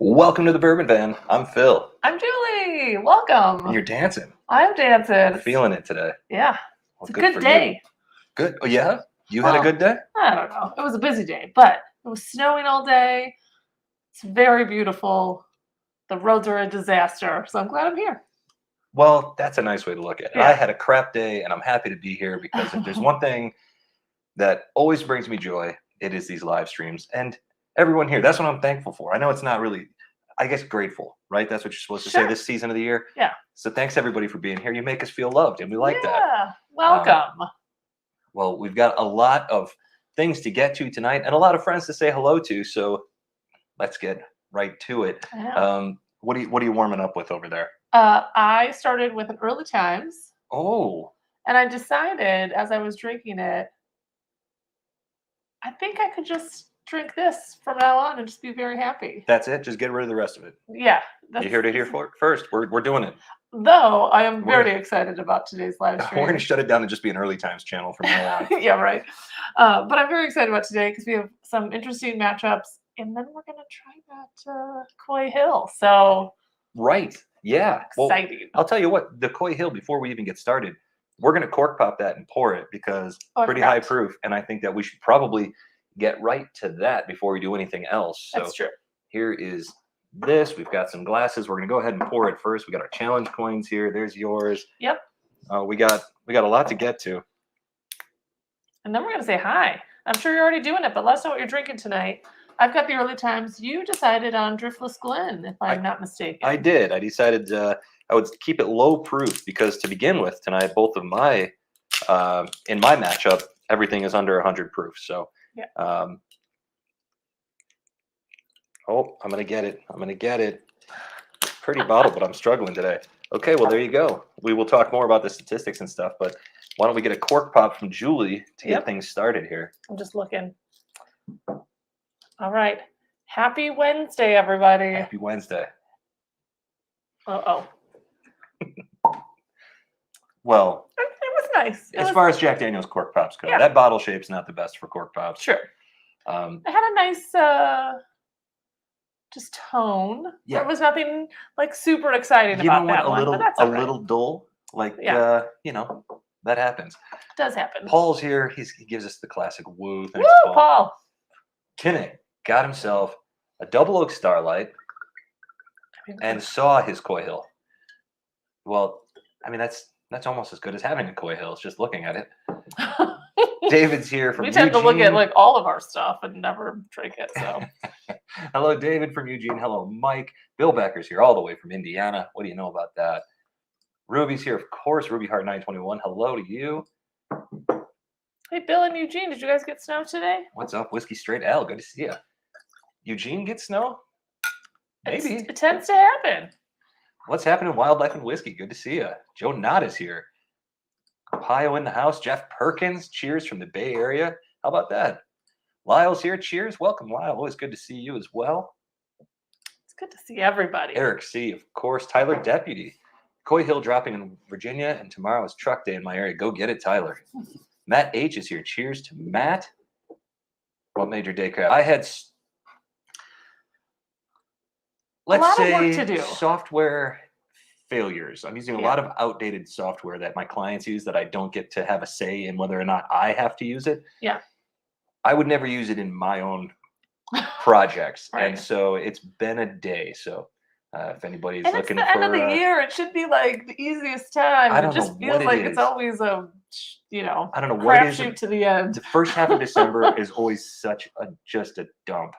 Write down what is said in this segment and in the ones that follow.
Welcome to the Bourbon Van. I'm Phil. I'm Julie. Welcome. And you're dancing. I'm dancing. I'm feeling it today. Yeah. Well, It's a good day. Good. Oh, yeah? You had a good day? I don't know. It was a busy day, but it was snowing all day. It's very beautiful. The roads are a disaster, so I'm glad I'm here. Well, that's a nice way to look at it. Yeah. I had a crap day, and I'm happy to be here because if there's one thing that always brings me joy, it is these live streams. And everyone here, that's what I'm thankful for. I know it's not really, I guess, grateful, right? That's what you're supposed to say this season of the year. Yeah. So thanks, everybody, for being here. You make us feel loved, and we like that. Yeah. Welcome. Well, we've got a lot of things to get to tonight and a lot of friends to say hello to. So let's get right to it. What are you warming up with over there? I started with an Early Times. Oh. And I decided as I was drinking it, I think I could just drink this from now on and just be very happy. That's it? Just get rid of the rest of it? Yeah. You heard it here first. We're doing it. Though I am very excited about today's live stream. We're going to shut it down and just be an Early Times channel from now on. Yeah, right. But I'm very excited about today because we have some interesting matchups. And then we're going to try that Coy Hill. So. Right. Yeah. Exciting. Well, I'll tell you what, the Coy Hill, before we even get started, we're going to cork pop that and pour it because pretty high proof. And I think that we should probably get right to that before we do anything else. So that's true. Here is this. We've got some glasses. We're going to go ahead and pour it first. We got our challenge coins here. There's yours. Yep. We got a lot to get to. And then we're going to say hi. I'm sure you're already doing it, but let us know what you're drinking tonight. I've got the Early Times. You decided on Driftless Glen, if I'm not mistaken. I did. I decided I would keep it low proof because to begin with tonight, both of my in my matchup, everything is under 100 proof. So, yeah. Oh, I'm gonna get it. Pretty bottle, but I'm struggling today. Okay, well there you go. We will talk more about the statistics and stuff, but why don't we get a cork pop from Julie to get things started here? I'm just looking. All right. Happy Wednesday, everybody. Happy Wednesday. Uh-oh. Well, it was nice. As far as Jack Daniel's cork pops go, that bottle shape's not the best for cork pops. Sure. It had a nice just tone. Yeah. There was nothing like super exciting about that one. But that's a little dull. Like that happens. It does happen. Paul's here. He gives us the classic woo. Thanks, Woo, Paul. Kinnick got himself a Double Oak Starlight and saw his Coy Hill. Well, I mean that's almost as good as having a Coy Hill. It's just looking at it. David's here from Eugene. We tend to look at like all of our stuff and never drink it. So, hello, David from Eugene. Hello, Mike. Bill Becker's here all the way from Indiana. What do you know about that? Ruby's here, of course. Ruby Heart 921. Hello to you. Hey, Bill and Eugene, did you guys get snow today? What's up, Whiskey Straight L? Good to see you. Eugene gets snow? Maybe. It tends to happen. What's happening, Wildlife and Whiskey? Good to see you. Joe Knott is here. Ohio in the house. Jeff Perkins, cheers from the Bay Area. How about that? Lyle's here. Cheers. Welcome, Lyle. Always good to see you as well. It's good to see everybody. Eric C., of course. Tyler Deputy. Coy Hill dropping in Virginia, and tomorrow is truck day in my area. Go get it, Tyler. Matt H. is here. Cheers to Matt. What made your day crap? I had, let's say, software failures. I'm using a lot of outdated software that my clients use that I don't get to have a say in whether or not I have to use it. Yeah. I would never use it in my own projects. Right. And so it's been a day. So if anybody's looking for... it's the end of the year. It should be like the easiest time. It just feels like it's always a, I don't know what it is. Crapshoot to the end. The first half of December is always just a dump.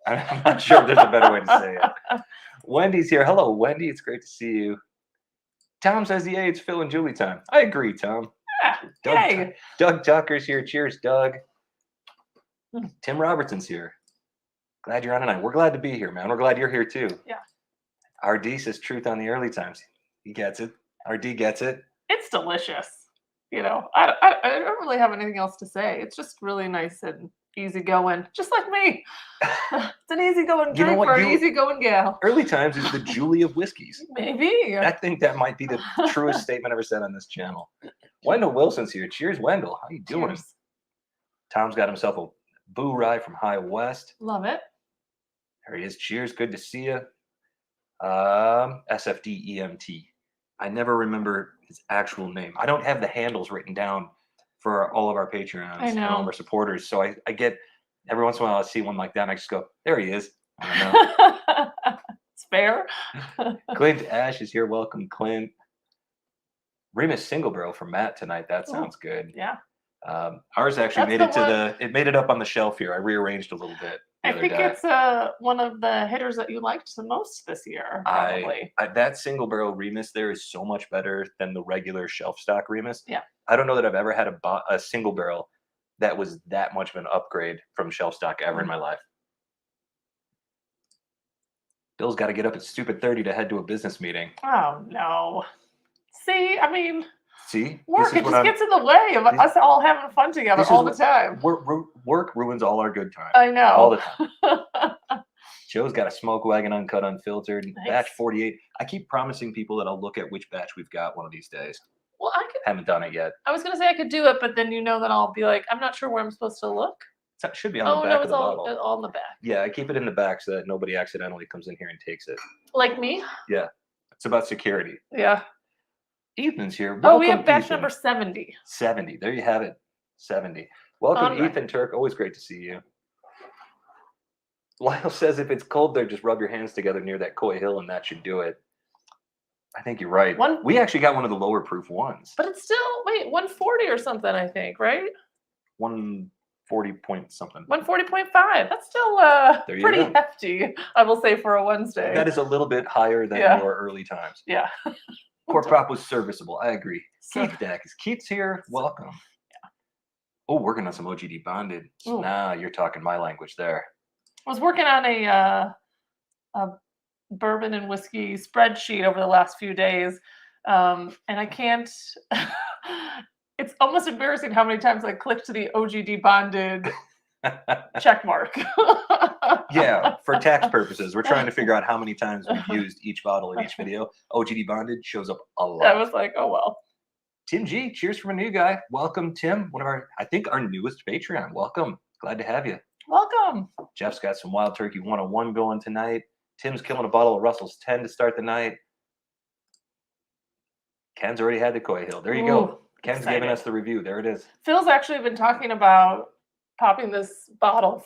I'm not sure if there's a better way to say it. Wendy's here. Hello, Wendy. It's great to see you. Tom says, yeah, it's Phil and Julie time. I agree, Tom. Yeah. Doug Tucker's here. Cheers, Doug. Tim Robertson's here. Glad you're on tonight. We're glad to be here, man. We're glad you're here, too. Yeah. RD says truth on the Early Times. He gets it. RD gets it. It's delicious. I don't really have anything else to say. It's just really nice and easygoing, just like me. It's an easygoing drink for an easygoing gal. Early Times is the Julie of whiskeys. Maybe. I think that might be the truest statement ever said on this channel. Wendell Wilson's here. Cheers, Wendell. How you doing? Cheers. Tom's got himself a Boo Rye from High West. Love it. There he is. Cheers. Good to see you. SFDEMT. I never remember his actual name. I don't have the handles written down for all of our Patreons I and all of know. our supporters. So I get every once in a while I see one like that and I just go, there he is. I don't know. It's fair. Clint Ash is here. Welcome, Clint. Remus Single Barrel for Matt tonight. That Ooh, sounds good. yeah. Ours actually That's made the it it made it up on the shelf here. I rearranged a little bit the I other think day. it's one of the hitters that you liked the most this year, probably. That single barrel Remus there is so much better than the regular shelf stock Remus. Yeah. I don't know that I've ever had a single barrel that was that much of an upgrade from shelf stock ever in my life. Bill's got to get up at stupid 30 to head to a business meeting. Oh no. See, I mean, See, work, it just gets in the way of us all having fun together all the time. Work ruins all our good time. I know. All the time. Joe's got a smoke wagon uncut, unfiltered. Nice. Batch 48. I keep promising people that I'll look at which batch we've got one of these days. Well, haven't done it yet. I was going to say I could do it, but then you know that I'll be like, I'm not sure where I'm supposed to look. It should be on the back of the bottle. All in the back. Yeah, I keep it in the back so that nobody accidentally comes in here and takes it. Like me? Yeah. It's about security. Yeah. Ethan's here. Welcome, we have batch number 70. 70. There you have it. 70. Welcome, right. Ethan Turk. Always great to see you. Lyle says if it's cold there, just rub your hands together near that Coy Hill and that should do it. I think you're right. We actually got one of the lower proof ones. But it's still, 140 or something, I think, right? 140 point something. 140.5. That's still pretty hefty, I will say, for a Wednesday. That is a little bit higher than your early times. Yeah. Cork prop was serviceable. I agree. Keith Deck. Is Keith's here? Welcome. Yeah. Oh, working on some OGD bonded. Nah, you're talking my language there. I was working on a bourbon and whiskey spreadsheet over the last few days, and I can't. It's almost embarrassing how many times I clicked to the OGD bonded check mark. Yeah, for tax purposes, we're trying to figure out how many times we've used each bottle in each video. OGD bonded shows up a lot. I was like, oh well. Tim G, cheers from a new guy. Welcome, Tim. One of I think our newest Patreon. Welcome. Glad to have you. Welcome. Jeff's got some Wild Turkey 101 going tonight. Tim's killing a bottle of Russell's 10 to start the night. Ken's already had the Coy Hill. There you go. Ken's giving us the review. There it is. Phil's actually been talking about popping this bottle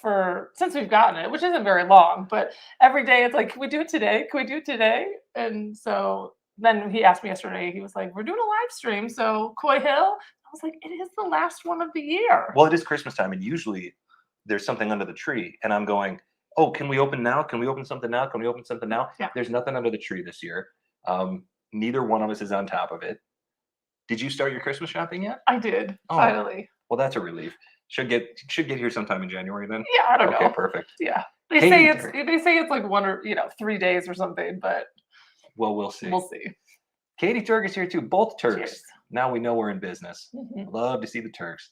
since we've gotten it, which isn't very long, but every day it's like, can we do it today? Can we do it today? And so then he asked me yesterday, he was like, we're doing a live stream, so Coy Hill. I was like, it is the last one of the year. Well, it is Christmas time, and usually there's something under the tree, and I'm going, oh, can we open now? Can we open something now? Can we open something now? Yeah. There's nothing under the tree this year. Neither one of us is on top of it. Did you start your Christmas shopping yet? I did, finally. Well, that's a relief. Should get here sometime in January then. Yeah, I don't know. Okay, perfect. Yeah, they say it's like 1 or 3 days or something, but well, we'll see. We'll see. Katie Turk is here too. Both Turks. Cheers. Now we know we're in business. Love to see the Turks.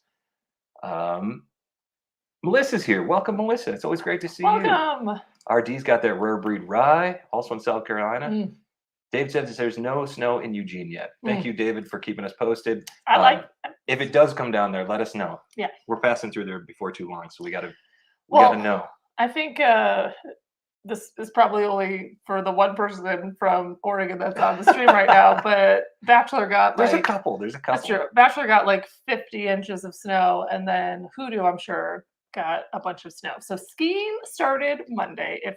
Melissa's here. Welcome, Melissa. It's always great to see you. Welcome. RD's got that rare breed rye, also in South Carolina. Dave says there's no snow in Eugene yet. Thank you, David, for keeping us posted. I like if it does come down there, let us know. Yeah. We're passing through there before too long, so we gotta know. I think this is probably only for the one person from Oregon that's on the stream right now, but Bachelor got There's a couple. That's true. Bachelor got like 50 inches of snow, and then Hoodoo, I'm sure, got a bunch of snow. So skiing started Monday. If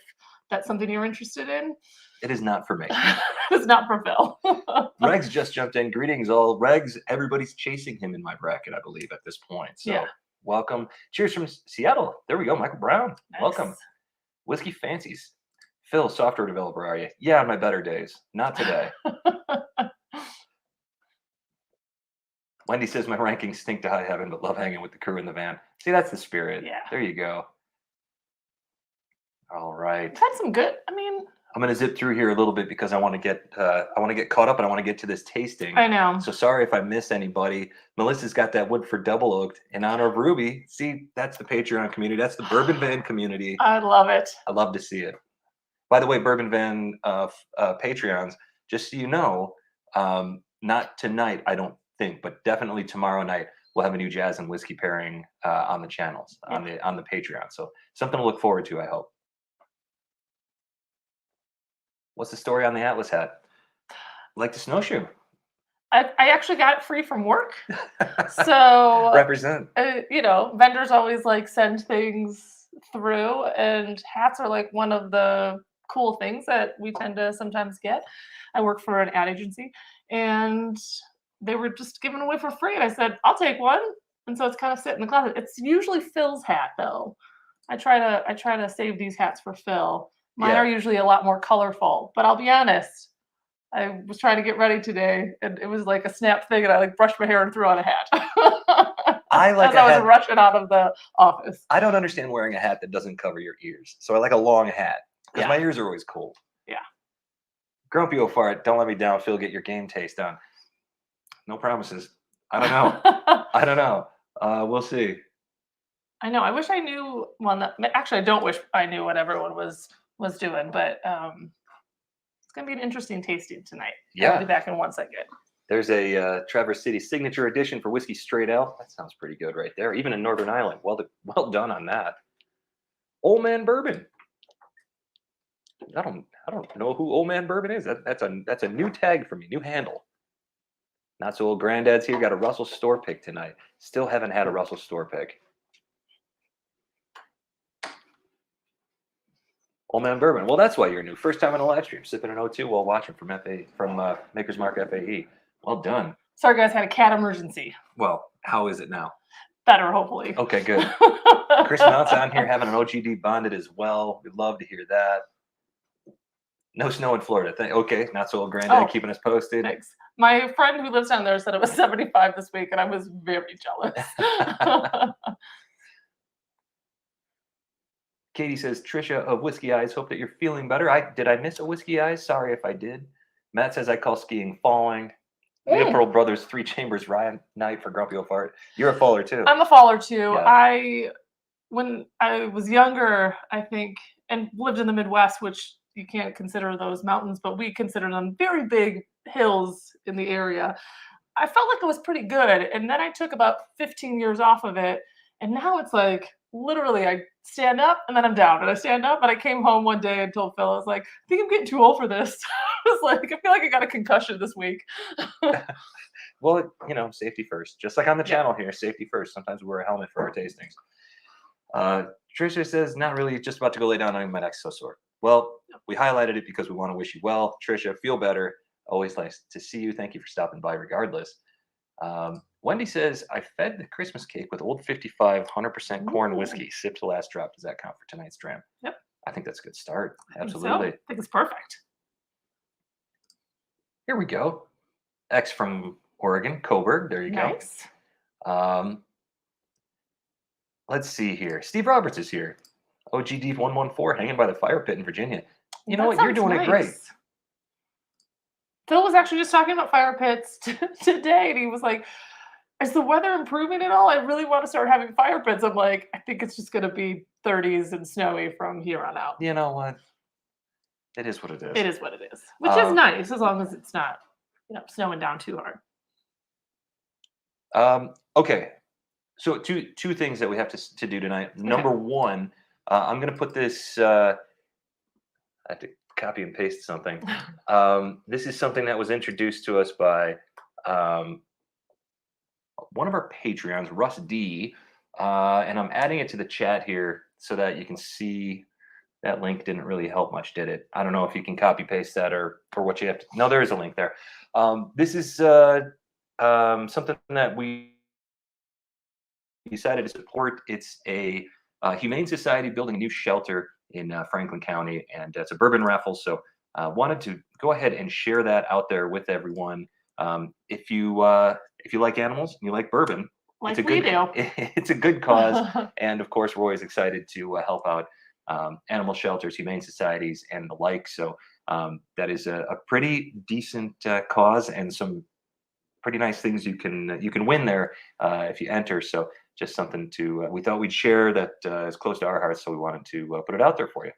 that's something you're interested in. It is not for me. It's not for Phil. Regs just jumped in. Greetings, all. Regs, everybody's chasing him in my bracket, I believe, at this point. So welcome. Cheers from Seattle. There we go. Michael Brown. Nice. Welcome. Whiskey Fancies. Phil, software developer, are you? Yeah, on my better days. Not today. Wendy says my rankings stink to high heaven, but love hanging with the crew in the van. See, that's the spirit. Yeah. There you go. All right. I've had some good. I'm going to zip through here a little bit because I want to get caught up and I want to get to this tasting. I know. So sorry if I missed anybody. Melissa's got that Woodford Double Oaked in honor of Ruby. See, that's the Patreon community. That's the Bourbon Van community. I love it. I love to see it. By the way, Bourbon Van Patreons, just so you know, not tonight, I don't think, but definitely tomorrow night, we'll have a new jazz and whiskey pairing on the channels, on the Patreon. So something to look forward to, I hope. What's the story on the Atlas hat? Like the snowshoe. I actually got it free from work. So, Represent. Vendors always like send things through, and hats are like one of the cool things that we tend to sometimes get. I work for an ad agency, and they were just given away for free. And I said, I'll take one. And so it's kind of sitting in the closet. It's usually Phil's hat though. I try to save these hats for Phil. Mine Yeah. are usually a lot more colorful, but I'll be honest. I was trying to get ready today, and it was like a snap thing, and I like brushed my hair and threw on a hat. I like As a I was hat. rushing out of the office. I don't understand wearing a hat that doesn't cover your ears. So I like a long hat because Yeah. my ears are always cold. Yeah. Grumpy old fart, don't let me down, Phil. Get your game taste on. No promises. I don't know. I don't know. We'll see. I know. I wish I knew one that. Actually, I don't wish I knew what everyone was doing, but it's gonna be an interesting tasting tonight. Yeah. I'll be back in 1 second. There's a Traverse City signature edition for whiskey straight ale. That sounds pretty good right there. Even in Northern Ireland. Well done on that. Old Man Bourbon. I don't know who Old Man Bourbon is. That's a new tag for me, new handle. Not so old granddad's here. Got a Russell store pick tonight. Still haven't had a Russell store pick. Old Man Bourbon. Well, that's why you're new. First time on a live stream, sipping an O2 while watching from Maker's Mark FAE. Well done. Sorry, guys, had a cat emergency. Well, how is it now? Better, hopefully. Okay, good. Chris Mount's on here having an OGD bonded as well. We'd love to hear that. No snow in Florida. Okay, not so old granddad keeping us posted. Thanks. My friend who lives down there said it was 75 this week, and I was very jealous. Katie says, Trisha of Whiskey Eyes, hope that you're feeling better. Did I miss a Whiskey Eyes? Sorry if I did. Matt says, I call skiing falling. Leopold Brothers, 3 Chambers, Ryan Knight for Grumpy Old Fart. You're a faller too. I'm a faller too. Yeah. When I was younger, I think, and lived in the Midwest, which you can't consider those mountains, but we consider them very big hills in the area. I felt like it was pretty good. And then I took about 15 years off of it. And now it's like, literally, I stand up and then I'm down. And I stand up, and I came home one day and told Phil, I was like, I think I'm getting too old for this. I was like, I feel like I got a concussion this week. Well, safety first. Just like on the channel here, safety first. Sometimes we wear a helmet for our tastings. Trisha says, not really, just about to go lay down on my neck's so sore. Well, we highlighted it because we want to wish you well. Trisha, feel better. Always nice to see you. Thank you for stopping by regardless. Wendy says, I fed the Christmas cake with Old 55 100% corn whiskey. Sip to last drop. Does that count for tonight's dram? Yep. I think that's a good start. Absolutely. I think it's perfect. Here we go. X from Oregon, Coburg. There you Nice. go. Let's see here. Steve Roberts is here. OGD 114 hanging by the fire pit in Virginia. You know what? You're doing it great. Phil was actually just talking about fire pits today, and he was like, is the weather improving at all? I really want to start having fire pits. I'm like, I think it's just going to be 30s and snowy from here on out. You know what? It is what it is. It is what it is, which is nice as long as it's not, snowing down too hard. Okay. So two things that we have to do tonight. Number one, I'm going to put this. I have to copy and paste something. This is something that was introduced to us by one of our Patreons, Russ D. And I'm adding it to the chat here so that you can see. That link didn't really help much, did it? I don't know if you can copy paste that or what you have to. No, there is a link there. This is something that we decided to support. It's a humane society building a new shelter in Franklin County, and it's a bourbon raffle. So wanted to go ahead and share that out there with everyone. If you like animals and you like bourbon, like we do. It's a good cause, and of course we're always excited to help out animal shelters, humane societies, and the like. So that is a pretty decent cause, and some pretty nice things you can win there if you enter. So just something to we thought we'd share that is close to our hearts, so we wanted to put it out there for you.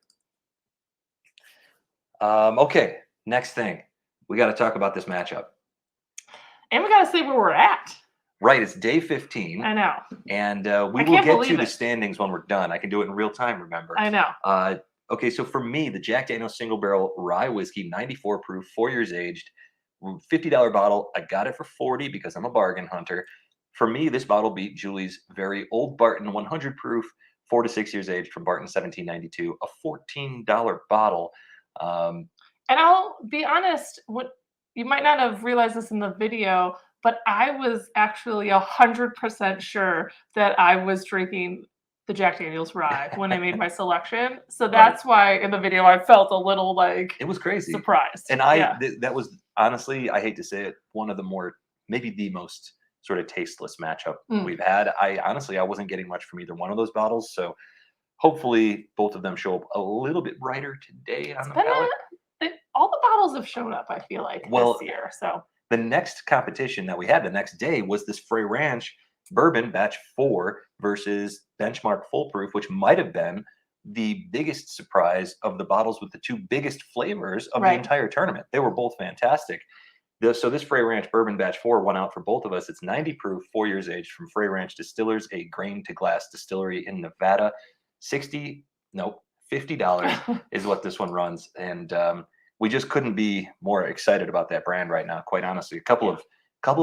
Okay, next thing, we got to talk about this matchup, and we got to see where we're at. Right, it's day 15. I know. And we will get to the standings when we're done. I can do it in real time, remember? I know. Okay, so for me, the Jack Daniel's Single Barrel Rye Whiskey, 94 proof, 4 years aged, $50 bottle. I got it for 40 because I'm a bargain hunter. For me, this bottle beat Julie's very old Barton 100 proof, 4 to 6 years aged from Barton 1792, a $14 bottle. Um, And I'll be honest, what you might not have realized this in the video, but I was actually 100% sure that I was drinking the Jack Daniel's rye when I made my selection. So Right. that's why in the video I felt a little like It was crazy. surprised. And Yeah. that was honestly, I hate to say it, one of the more, maybe the most sort of tasteless matchup Mm. we've had. I wasn't getting much from either one of those bottles. So hopefully both of them show up a little bit brighter today on the But palate. all the bottles have shown up, I feel like, Well, this year. So The next competition that we had the next day was this Frey Ranch Bourbon Batch 4 versus Benchmark Full Proof, which might have been the biggest surprise of the bottles with the two biggest flavors of the Right. entire tournament. They were both fantastic. So this Frey Ranch Bourbon Batch 4 won out for both of us. It's 90 proof, 4 years aged from Frey Ranch Distillers, a grain to glass distillery in Nevada. $50 is what this one runs. And we just couldn't be more excited about that brand right now, quite honestly. A couple of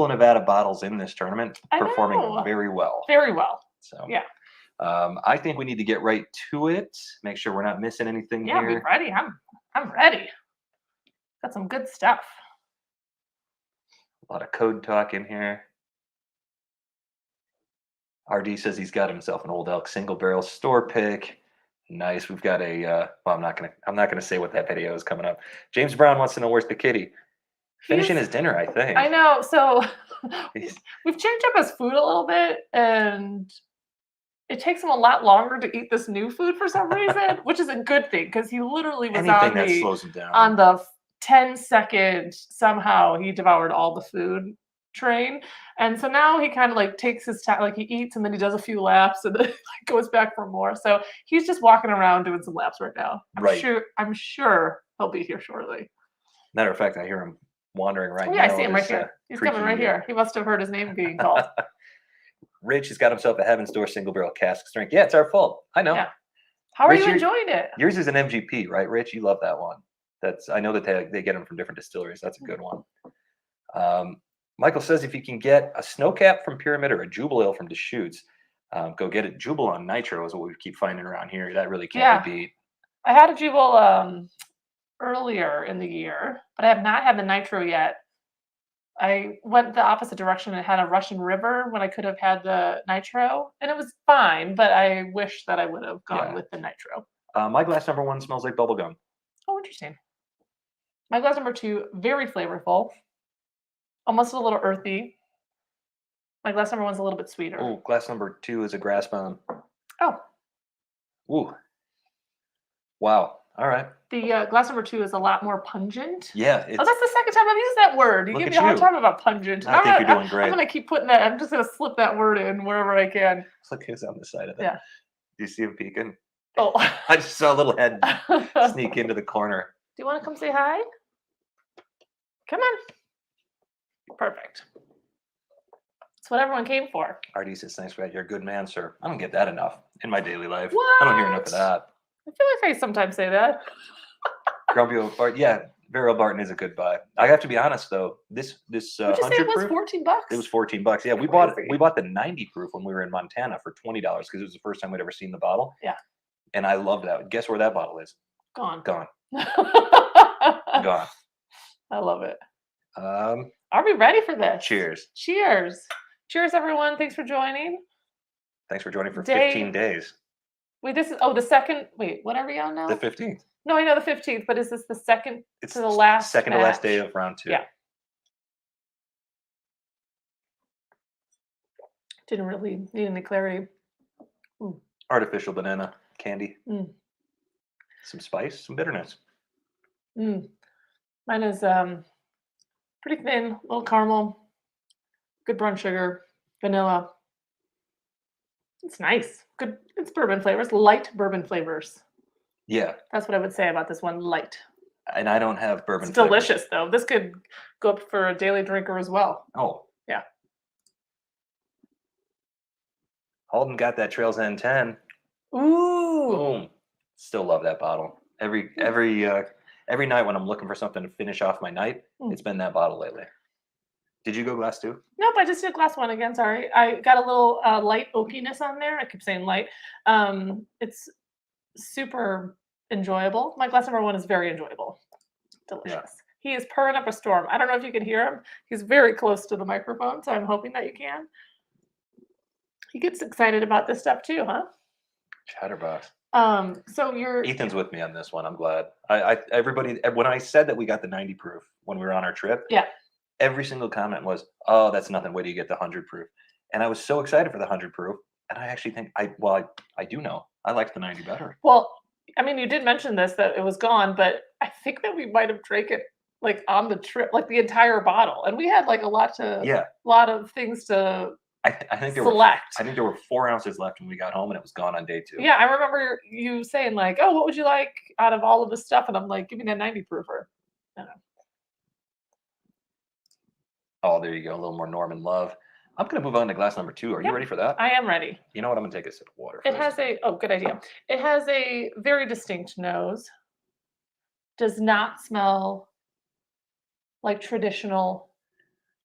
Nevada bottles in this tournament I performing know. very well. very well. So Yeah. I think we need to get right to it. Make sure we're not missing anything Yeah, here. be ready. I'm ready. Got some good stuff. A lot of code talk in here. RD says he's got himself an Old Elk single barrel store pick. Nice. We've got a well, I'm not gonna say what that video is coming up. James Brown wants to know where's the kitty. Finishing his dinner, I think. I know. So He's- we've changed up his food a little bit, and it takes him a lot longer to eat this new food for some reason, which is a good thing because he literally was Anything on that the slows him down. on the 10-second somehow he devoured all the food train. And so now he kind of like takes his time, like he eats and then he does a few laps and then like goes back for more. So he's just walking around doing some laps right now. Right. I'm sure he'll be here shortly. Matter of fact, I hear him wandering right Oh, now. yeah, I see him right This, here. He's coming right creaky, here. He must have heard his name being called. Rich has got himself a Heaven's Door single barrel cask strength. Yeah, it's our fault. I know. Yeah. How are Rich, you you're- enjoying it? Yours is an MGP, right, Rich? You love that one. I know that they get them from different distilleries. That's a good one. Michael says if you can get a snow cap from Pyramid or a Jubal Ale from Deschutes, go get it. Jubal on Nitro is what we keep finding around here. That really can't be beat. I had a Jubal earlier in the year, but I have not had the Nitro yet. I went the opposite direction and had a Russian River when I could have had the Nitro, and it was fine, but I wish that I would have gone Yeah. with the Nitro. My glass number 1 smells like bubblegum. Oh, interesting. My glass number 2, very flavorful, almost a little earthy. My glass number 1's a little bit sweeter. Oh, glass number 2 is a grass bomb. Oh, Ooh. Wow. All right. the glass number 2 is a lot more pungent. Yeah. Oh, that's the second time I've used that word. You Look give at me a hard you. time about pungent. I think you're doing great. I'm going to keep putting that. I'm just going to slip that word in wherever I can. Look who's on the side of that. Yeah. Do you see him peeking? Oh. I just saw a little head Do sneak into the corner. you want to come say hi? Come on. Perfect. That's what everyone came for. RD says, thanks, Brad. You're a good man, sir. I don't get that enough in my daily life. I don't hear enough of What? that. I feel like I sometimes say that. Grumpy old Bart. Yeah, Barrel Barton is a good buy. I have to be honest though. This Would you say it 100 was proof, $14? it was $14. Yeah, we bought Crazy. the 90 proof when we were in Montana for $20 because it was the first time we'd ever seen the bottle. Yeah. And I loved that. Guess where that bottle is? Gone. Gone. I Gone. love it. Um, Are we ready for this? cheers. Cheers. Cheers, everyone. Thanks for joining. Thanks for joining for Day- 15 days. Wait, this is the second. Wait, what are we on now? The 15th. No, I know the 15th, but is this the second It's to the last second to last match? day of round 2. Yeah. Didn't really need any clarity. Artificial banana candy. Mm. Some spice, some bitterness. Mm. Mine is pretty thin, little caramel, good brown sugar, vanilla. It's nice. Good. It's bourbon flavors, light bourbon flavors. Yeah. That's what I would say about this one, light. And I don't have bourbon It's flavors. delicious though. This could go up for a daily drinker as well. Oh. Yeah. Holden got that Trails End 10. Ooh. Boom. Still love that bottle. Every night when I'm looking for something to finish off my night, it's been that bottle lately. Did you go glass 2? Nope, I just did glass 1 again, sorry. I got a little, light oakiness on there. I keep saying light. It's super enjoyable. My glass number 1 is very enjoyable. Delicious. He is purring up a storm. I don't know if you can hear him. He's very close to the microphone, so I'm hoping that you can. He gets excited about this stuff too, huh? Chatterbox. So you're Ethan's with me on this one. I'm glad. Everybody, when I said that we got the 90 proof when we were on our trip, Yeah. every single comment was, "Oh, that's nothing. Wait till you get the 100 proof." And I was so excited for the 100 proof, and I actually think I do know I like the 90 better. Well, I mean, you did mention this that it was gone, but I think that we might have drank it like on the trip, like the entire bottle, and we had like a lot of things to I think there select. I think there were 4 ounces left when we got home, and it was gone on day 2. Yeah, I remember you saying like, "Oh, what would you like out of all of this stuff?" And I'm like, "Give me that 90 proofer." Oh, there you go. A little more Norman Love. I'm going to move on to glass number 2. Are you ready for that? I am ready. You know what? I'm going to take a sip of water It first. has good idea. It has a very distinct nose. Does not smell like traditional.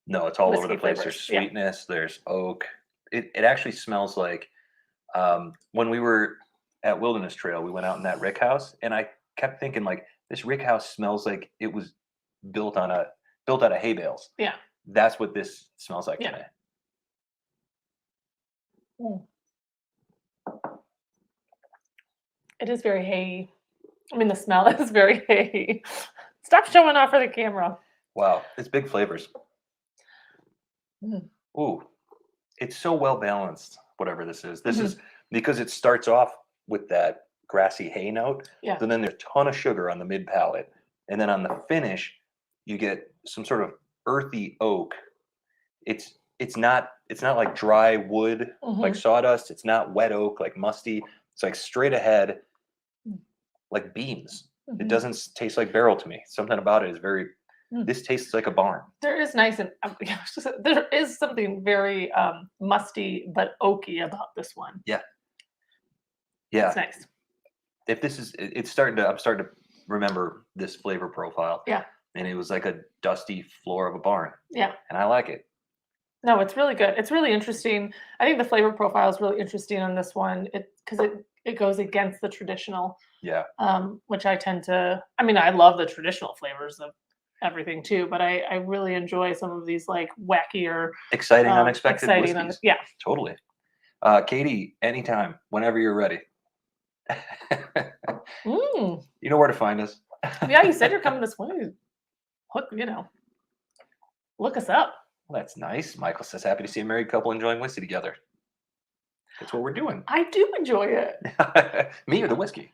No, it's all over whiskey the place. flavors. There's Yeah. sweetness. There's oak. It actually smells like when we were at Wilderness Trail, we went out in that rick house, and I kept thinking like this rick house smells like it was built out of hay bales. Yeah. That's what this smells like Yeah. to me. It is very hay. I mean, the smell is very hay. Stop showing off for the camera. Wow, it's big flavors. Ooh, it's so well balanced. Whatever this is, is because it starts off with that grassy hay note. Yeah. And then there's a ton of sugar on the mid palate, and then on the finish, you get some sort of earthy oak. It's not like dry wood like sawdust. It's not wet oak like musty. It's like straight ahead, like beans. It doesn't taste like barrel to me. Something about it is very. This tastes like a barn. There is nice and there is something very musty but oaky about this one. Yeah. Yeah. It's nice. If this is, I'm starting to remember this flavor profile. Yeah. And it was like a dusty floor of a barn. Yeah. And I like it. No, it's really good. It's really interesting. I think the flavor profile is really interesting on this one. Because it goes against the traditional. Yeah. Which I tend to. I mean, I love the traditional flavors of everything too, but I really enjoy some of these like wackier, exciting, unexpected whiskeys. Yeah. Totally. Katie, anytime, whenever you're ready. You know where to find us. Yeah, you said you're coming this way. Look us up. Well, that's nice. Michael says, happy to see a married couple enjoying whiskey together. That's what we're doing. I do enjoy it. Me or the whiskey?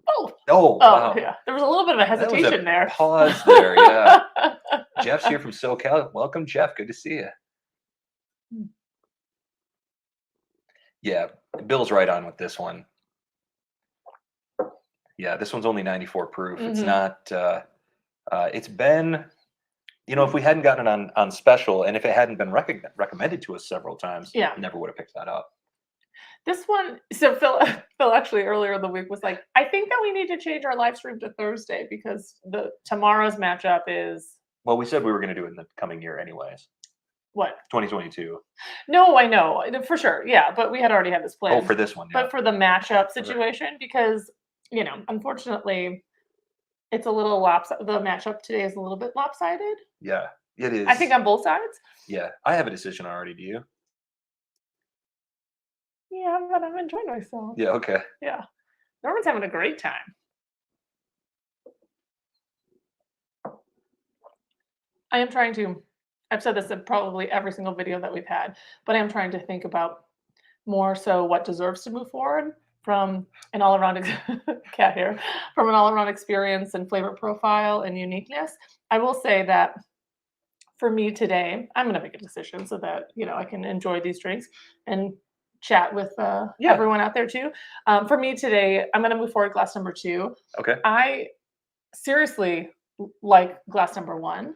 Both. Oh, wow. Yeah. There was a little bit of a hesitation there. Pause there, yeah. Jeff's here from SoCal. Welcome, Jeff. Good to see you. Yeah, Bill's right on with this one. Yeah, this one's only 94 proof. It's not, it's been, if we hadn't gotten it on special and if it hadn't been recommended to us several times, never would have picked that up. This one, so Phil actually earlier in the week was like, I think that we need to change our live stream to Thursday because tomorrow's matchup is. Well, we said we were going to do it in the coming year anyways. What? 2022. No, I know for sure. Yeah, but we had already had this plan. Oh, for this one. Yeah. But for the matchup situation, because unfortunately, it's a little lopsided. The matchup today is a little bit lopsided. Yeah, it is. I think on both sides. Yeah, I have a decision already. Do you? Yeah, but I'm enjoying myself. Yeah. Okay. Yeah, Norman's having a great time. I am trying to. I've said this in probably every single video that we've had, but I'm trying to think about more so what deserves to move forward from an all-around cat here, from an all-around experience and flavor profile and uniqueness. I will say that for me today, I'm going to make a decision so that I can enjoy these drinks and chat with everyone out there too. For me today, I'm going to move forward glass number 2. Okay. I seriously like glass number 1.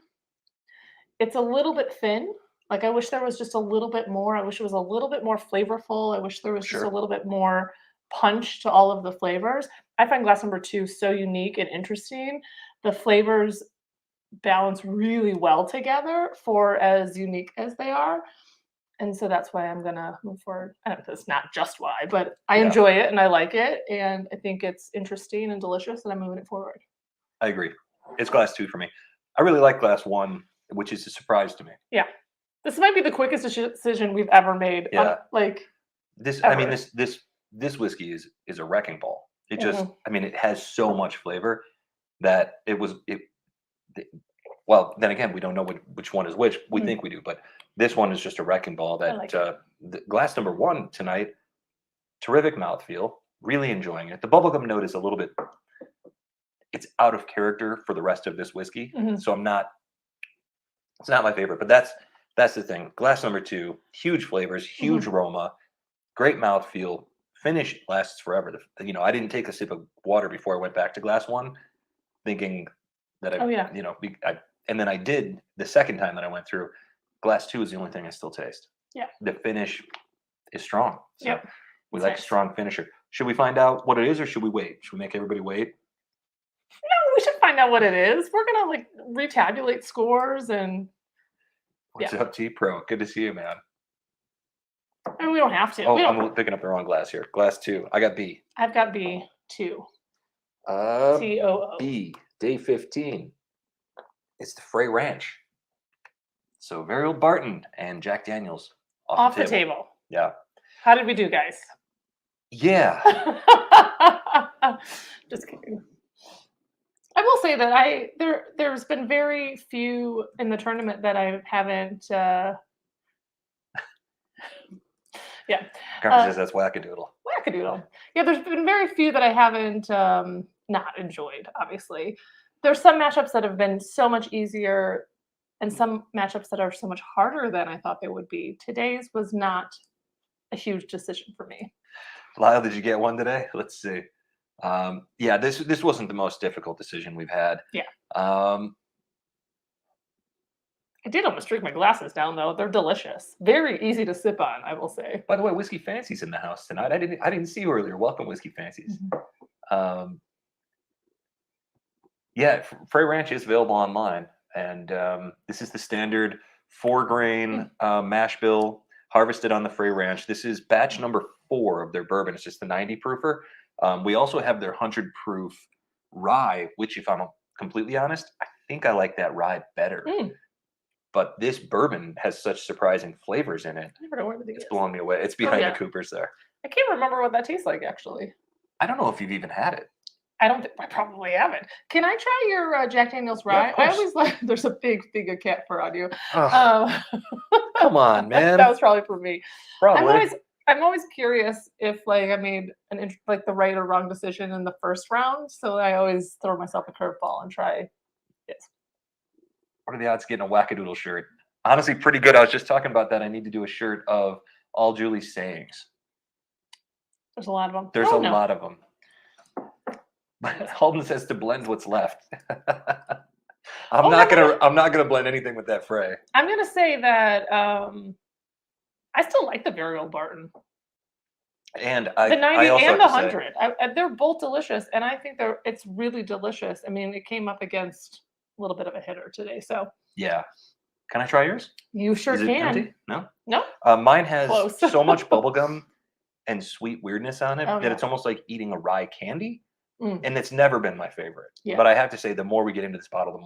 It's a little bit thin. Like I wish there was just a little bit more. I wish it was a little bit more flavorful. I wish there was just a little bit more punch to all of the flavors. I find glass number 2 so unique and interesting. The flavors balance really well together for as unique as they are. And so that's why I'm gonna move forward. That's not just why, but I Yeah, enjoy it and I like it, and I think it's interesting and delicious, and I'm moving it forward. I agree. It's glass 2 for me. I really like glass 1, which is a surprise to me. Yeah. This might be the quickest decision we've ever made. Yeah. Like I mean, ever. this whiskey is a wrecking ball. It just, Mhm. I mean, it has so much flavor that well, then again, we don't know which one is which. We Mm. think we do, but this one is just a wrecking ball I that like it. the glass number 1 tonight, terrific mouthfeel, really enjoying it. The bubblegum note is a little bit, it's out of character for the rest of this whiskey. Mhm. So it's not my favorite, but that's the thing. Glass number 2, huge flavors, huge Mhm. aroma, great mouthfeel. Finish lasts forever. I didn't take a sip of water before I went back to glass 1, thinking that Oh yeah. and then I did the second time that I went through. Glass 2 is the only thing I still taste. Yeah. The finish is strong. So Yep. we It's like a nice. strong finisher. Should we find out what it is, or should we wait? Should we make everybody wait? No, we should find out what it is. We're gonna like retabulate scores and What's yeah. up, T Pro? Good to see you, man. I mean, we don't have to. Oh, We don't. I'm picking up the wrong glass here. Glass 2. I got B. I've got B2. Uh, TOO. B. Day 15. It's the Frey Ranch. So very old Barton and Jack Daniels Off the table. Yeah. How did we do, guys? Yeah. Just kidding. I will say that there's been very few in the tournament that I haven't yeah. Carmen says that's wackadoodle. Wackadoodle. Yeah, there's been very few that I haven't not enjoyed, obviously. There's some matchups that have been so much easier and some matchups that are so much harder than I thought they would be. Today's was not a huge decision for me. Lyle, did you get one today? Let's see. Yeah, this wasn't the most difficult decision we've had. Yeah. Um, I did almost drink my glasses down though. They're delicious. Very easy to sip on, I will say. by the way, Whiskey Fancy's in the house tonight. I didn't see you earlier. Welcome, Whiskey Fancies. Um, yeah, Frey Ranch is available online, and this is the standard 4-grain mash bill harvested on the Frey Ranch. This is batch number 4 of their bourbon. It's just the 90 proofer. We also have their 100 proof rye, which, if I'm completely honest, I think I like that rye better. But this bourbon has such surprising flavors in it. I never know where everything It's is. blowing me away. It's behind yeah. the Coopers there. I can't remember what that tastes like actually. I don't know if you've even had it. I probably haven't. Can I try your Jack Daniels rye? of I course. always like. There's a big thing of cat fur on you. Ugh, come on, man. That was probably for me. Probably. I'm always curious if like I made like the right or wrong decision in the first round. So I always throw myself a curveball and try. Yes. What are the odds of getting a wackadoodle shirt? Honestly, pretty good. I was just talking about that. I need to do a shirt of all Julie's sayings. There's a lot of them. There's a lot of them. But Holden says to blend what's left. I'm not gonna blend anything with that Frey. I'm gonna say that I still like the very old Barton. And The 90 I also and the have to say, 100. They're both delicious, and I think it's really delicious. I mean, it came up against a little bit of a hitter today, so yeah. Can I try yours? you sure Is it can. empty? No. No. Mine has Close. so much bubblegum and sweet weirdness on it Oh, that yeah. it's almost like eating a rye candy. Mm. And it's never been my favorite. Yeah. But I have to say, the more we get into this bottle,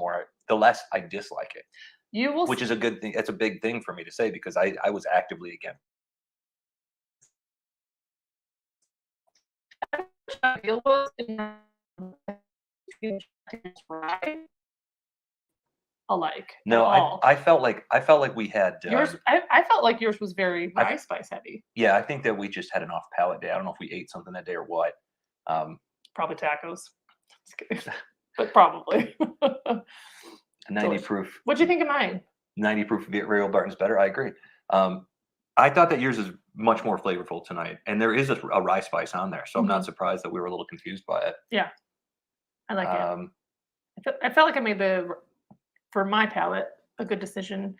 the less I dislike it. You will. Which is a good thing. It's a big thing for me to say because I was actively against. Alike. No, at all. I felt like we had yours. I felt like yours was very rye spice heavy. Yeah, I think that we just had an off palate day. I don't know if we ate something that day or what. Probably tacos. Just kidding. But probably. 90 proof. What'd you think of mine? 90 proof Real Barton's better. I agree. I thought that yours is much more flavorful tonight, and there is a rye spice on there, so I'm not surprised that we were a little confused by it. Yeah, I like it. I felt like I made for my palate, a good decision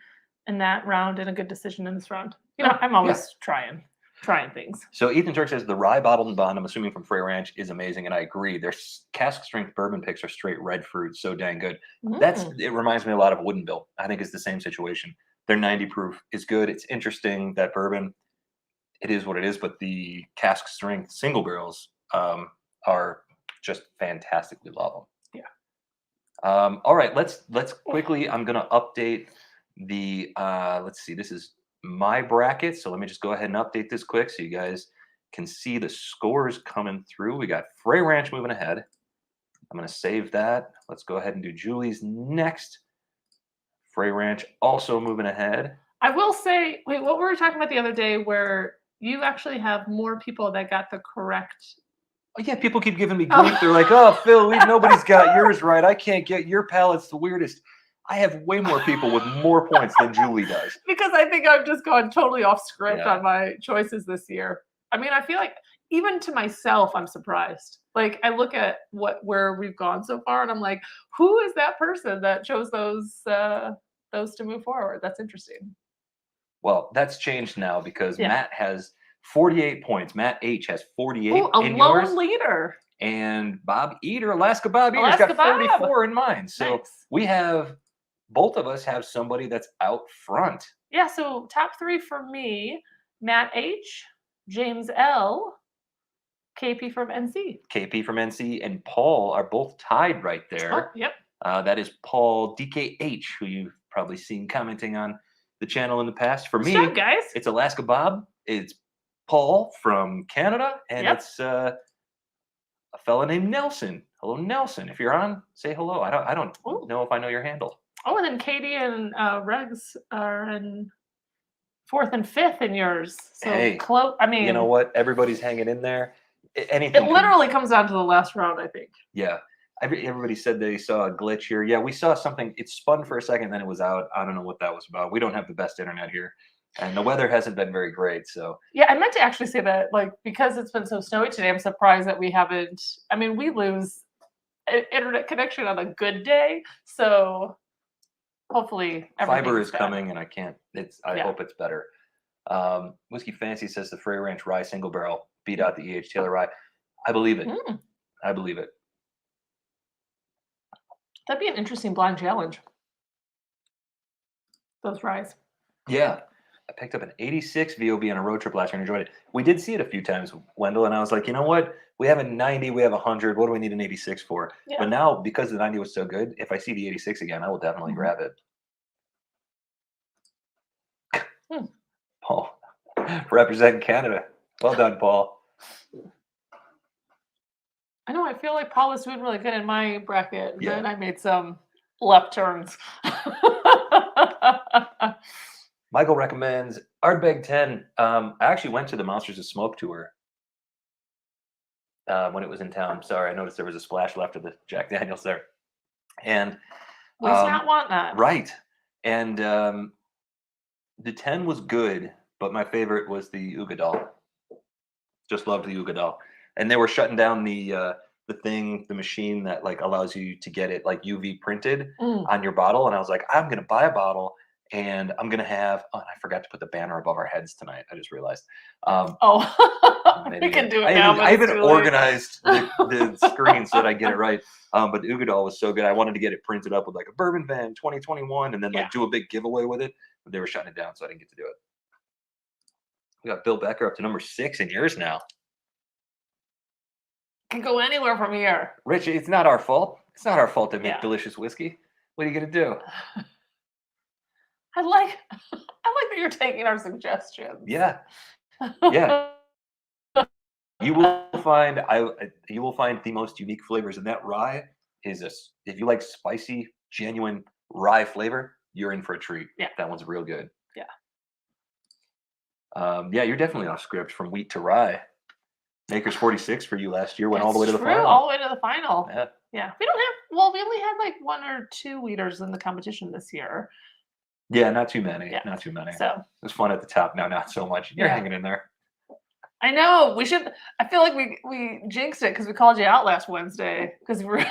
in that round and a good decision in this round. You know, I'm always trying. trying things. So Ethan Turk says the rye bottled and bond, I'm assuming from Frey Ranch, is amazing, and I agree. Their cask strength bourbon picks are straight red fruit, so dang good. It reminds me a lot of Wooden Bill. I think it's the same situation. Their 90 proof is good. It's interesting that bourbon. It is what it is, but the cask strength single barrels are just fantastic. We love them. Yeah. All right, let's quickly. I'm gonna update the. Let's see. This is my bracket, so let me just go ahead and update this quick so you guys can see the scores coming through. We got Frey Ranch moving ahead. I'm gonna save that. Let's go ahead and do Julie's next. Frey Ranch also moving ahead. I will say, wait, what were we talking about the other day where you actually have more people that got the correct. Oh, yeah, people keep giving me grief. They're like, "Oh, Phil, nobody's got yours right. I can't get your palate's the weirdest." I have way more people with more points than Julie does. Because I think I've just gone totally off script on my choices this year. I mean, I feel like even to myself, I'm surprised. Like I look at where we've gone so far, and I'm like, who is that person that chose those to move forward? That's interesting. Well, that's changed now because Yeah. Matt has 48 points. Matt H has 48 Ooh, a in lone yours. leader. And Bob Eater, Alaska Bob Eater's Alaska got Bob. 34 in mine. So Nice. we have, both of us have somebody that's out front. Yeah, so top 3 for me, Matt H, James L, KP from NC. KP from NC and Paul are both tied right there. Oh, yep. That is Paul DKH, who you've probably seen commenting on the channel in the past. For me, Good job, guys. it's Alaska Bob. It's Paul from Canada, and Yep. it's a fella named Nelson. Hello, Nelson. If you're on, say hello. I don't Ooh. know if I know your handle. Oh, and then Katie and Regs are in 4th and 5th in yours. So Hey, close. I mean, You know what? Everybody's hanging in there. Anything. it literally comes down to the last round, I think. Yeah. Everybody said they saw a glitch here. Yeah, we saw something. It spun for a second, then it was out. I don't know what that was about. We don't have the best internet here, and the weather hasn't been very great. So Yeah, I meant to actually say that, like, because it's been so snowy today, I'm surprised that we haven't. I mean, we lose internet connection on a good day, so hopefully fiber is everything's coming, and I can't. I Yeah. hope it's better. Whiskey Fancy says the Frey Ranch Rye single barrel beat out the E.H. Taylor Rye. I believe it. Mm, I believe it. that'd be an interesting blind challenge. Those ryes. Yeah. I picked up an 86 VOB on a road trip last year and enjoyed it. We did see it a few times, Wendell, and I was like, you know what? We have a 90, we have a 100. What do we need an 86 for? Yeah. But now, because the 90 was so good, if I see the 86 again, I will definitely Mhm. grab it. Paul, representing Canada. Well done, Paul. I know. I feel like Paul was doing really good in my bracket. Yeah. Then I made some left turns. Michael recommends Ardbeg 10. I actually went to the Monsters of Smoke tour when it was in town. Sorry, I noticed there was a splash left of the Jack Daniels there. And We not want that. right. And the 10 was good, but my favorite was the Ugadal. Just loved the Ugadal. And they were shutting down the machine that like allows you to get it like UV printed on your bottle. And I was like, I'm gonna buy a bottle and I'm gonna have. Oh, and I forgot to put the banner above our heads tonight. I just realized. We can do it now. I even organized the screen so that I get it right. But the Ugadal was so good. I wanted to get it printed up with like a Bourbon Van 2021 and then like do a big giveaway with it. But they were shutting it down, so I didn't get to do it. We got Bill Becker up to number 6 in yours now. Can go anywhere from here. Rich, it's not our fault. It's not our fault to make delicious whiskey. What are you gonna do? I like that you're taking our suggestions. Yeah. Yeah. You will find the most unique flavors, and that rye is if you like spicy, genuine rye flavor, you're in for a treat. Yeah. That one's real good. Yeah. Yeah, you're definitely off script from wheat to rye. Maker's 46 for you last year went all the way to the True, final. all the way to the final. Yeah. We don't have. Well, we only had like 1 or 2 leaders in the competition this year. Yeah, not too many. Yeah. Not too many. So it was fun at the top. Now, not so much. You're hanging in there. I know. We should. I feel like we jinxed it because we called you out last Wednesday because you were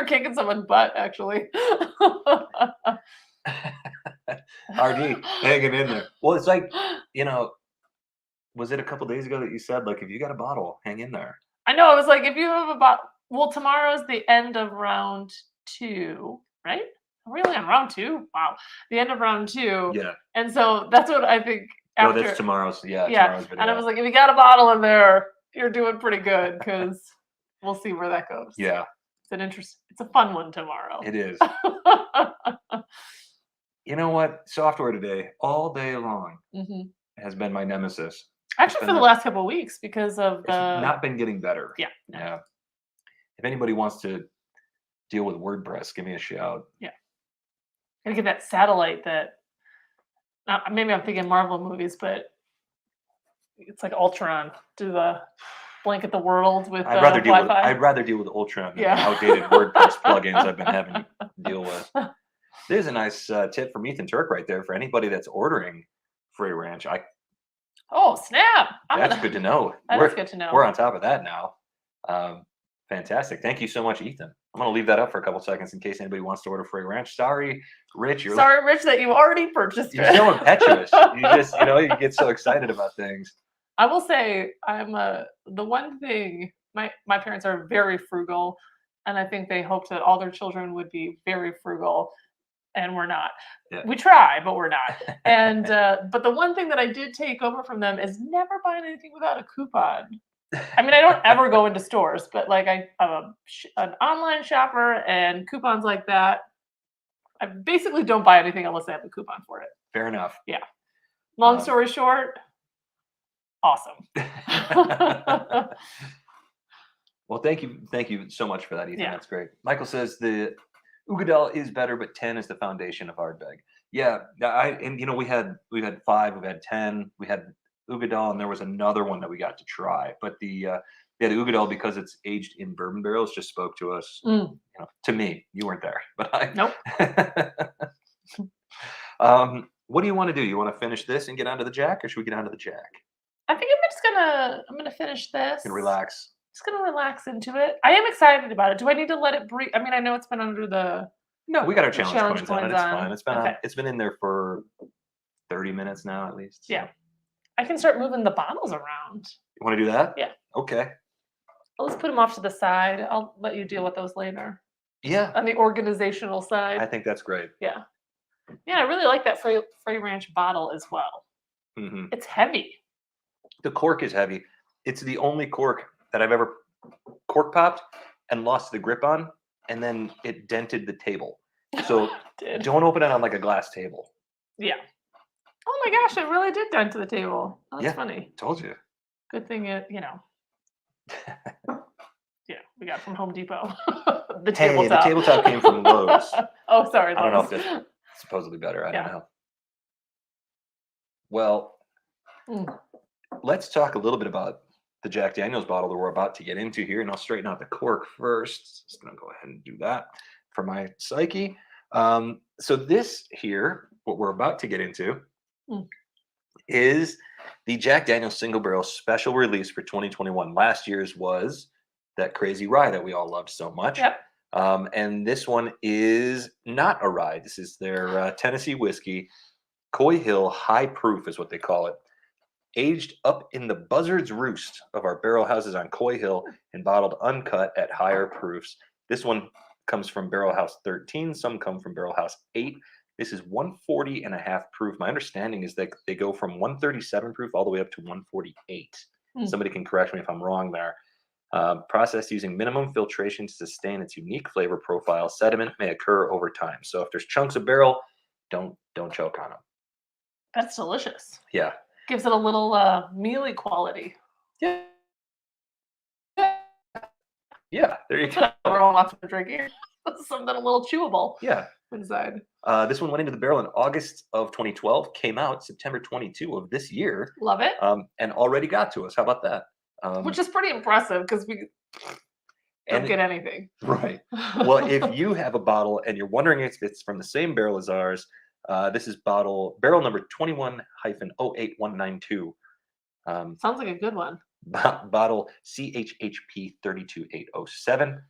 kicking someone's butt actually. RD hanging in there. Well, it's like was it a couple days ago that you said like if you got a bottle, hang in there? I know. I was like, if you have about well, tomorrow's the end of round 2, right? Are we only on round 2? Wow, the end of round 2, Yeah. and so that's what I think No, that's after. tomorrow's. Yeah, Yeah, tomorrow's video. and I was like, if you got a bottle in there, you're doing pretty good because we'll see where that goes. yeah, It's a fun one tomorrow. it is. You know what? Software today, all day long, Mhm. has been my nemesis. Actually, been for the the- last couple of weeks because of It's the not been getting better. yeah, no, Yeah. If anybody wants to deal with WordPress, give me a shout. yeah. Gotta get that satellite that maybe I'm thinking Marvel movies, but it's like Ultron. Do the blanket the world with Wi-Fi. I'd rather deal with Ultron than Yeah. the outdated WordPress plugins I've been having to deal with. There's a nice tip from Ethan Turk right there for anybody that's ordering Frey Ranch. Oh snap! That's good to know. That is good to know. We're on top of that now. Fantastic. Thank you so much, Ethan. I'm going to leave that up for a couple seconds in case anybody wants to order Frey Ranch. Sorry, Rich. Sorry, Rich, that you already purchased You're it. so impetuous. You just, you get so excited about things. I will say I'm the one thing my parents are very frugal, and I think they hope that all their children would be very frugal, and we're not. Yeah. We try, but we're not. And but the one thing that I did take over from them is never buying anything without a coupon. I mean, I don't ever go into stores, but like I'm an online shopper, and coupons like that, I basically don't buy anything unless I have a coupon for it. Fair enough. Yeah. Long story short, awesome. Well, thank you so much for that, Ethan. Yeah. That's great. Michael says the Ugadal is better, but 10 is the foundation of Ardbeg. Yeah, we had 5, we've had 10, we had Ugadal, and there was another one that we got to try. But the Ugadal, because it's aged in bourbon barrels, just spoke to us. To me, you weren't there, but I. Nope. What do you want to do? You want to finish this and get onto the Jack, or should we get onto the Jack? I think I'm gonna finish this And relax. Just gonna relax into it. I am excited about it. Do I need to let it breathe? I mean, I know it's been under the. No, we got our challenge challenge coins on. coins It's on. fine. It's been Okay. it's been in there for 30 minutes now at least. So. Yeah. I can start moving the bottles around. You want to do that? Yeah. Okay. Let's put them off to the side. I'll let you deal with those later. Yeah. On the organizational side. I think that's great. Yeah. Yeah, I really like that Frey Ranch bottle as well. Mm-hmm. It's heavy. The cork is heavy. It's the only cork that I've ever cork popped and lost the grip on, and then it dented the table. So don't open it on like a glass table. Yeah. Oh my gosh, it really did dent to the table. Oh, that's funny. Told you. Good thing Yeah, we got it from Home Depot. The tabletop came from Lowe's. Oh, sorry. I don't know if Lowe's. that's supposedly better. I Yeah. don't know. Well, let's talk a little bit about the Jack Daniel's bottle that we're about to get into here, and I'll straighten out the cork first. Just gonna go ahead and do that for my psyche. So this here, what we're about to get into, is the Jack Daniel's Single Barrel Special Release for 2021. Last year's was that crazy rye that we all loved so much. Yep. And this one is not a rye. This is their Tennessee whiskey. Coy Hill High Proof is what they call it. Aged up in the buzzard's roost of our barrel houses on Coy Hill and bottled uncut at higher proofs. This one comes from Barrel House 13. Some come from Barrel House 8. This is 140.5 proof. My understanding is that they go from 137 proof all the way up to 148. Somebody can correct me if I'm wrong there. Processed using minimum filtration to sustain its unique flavor profile. Sediment may occur over time. So if there's chunks of barrel, don't choke on them. That's delicious. Yeah. Gives it a little mealy quality. Yeah. Yeah, there you go. Everyone wants to drink here. Something a little chewable. Yeah. Inside. This one went into the barrel in August of 2012, came out September 22 of this year. Love it. And already got to us. How about that? Which is pretty impressive because we don't get anything. Right. Well, if you have a bottle and you're wondering if it's from the same barrel as ours, this is barrel number 21-08192. Sounds like a good one. Bottle CHHP 32807.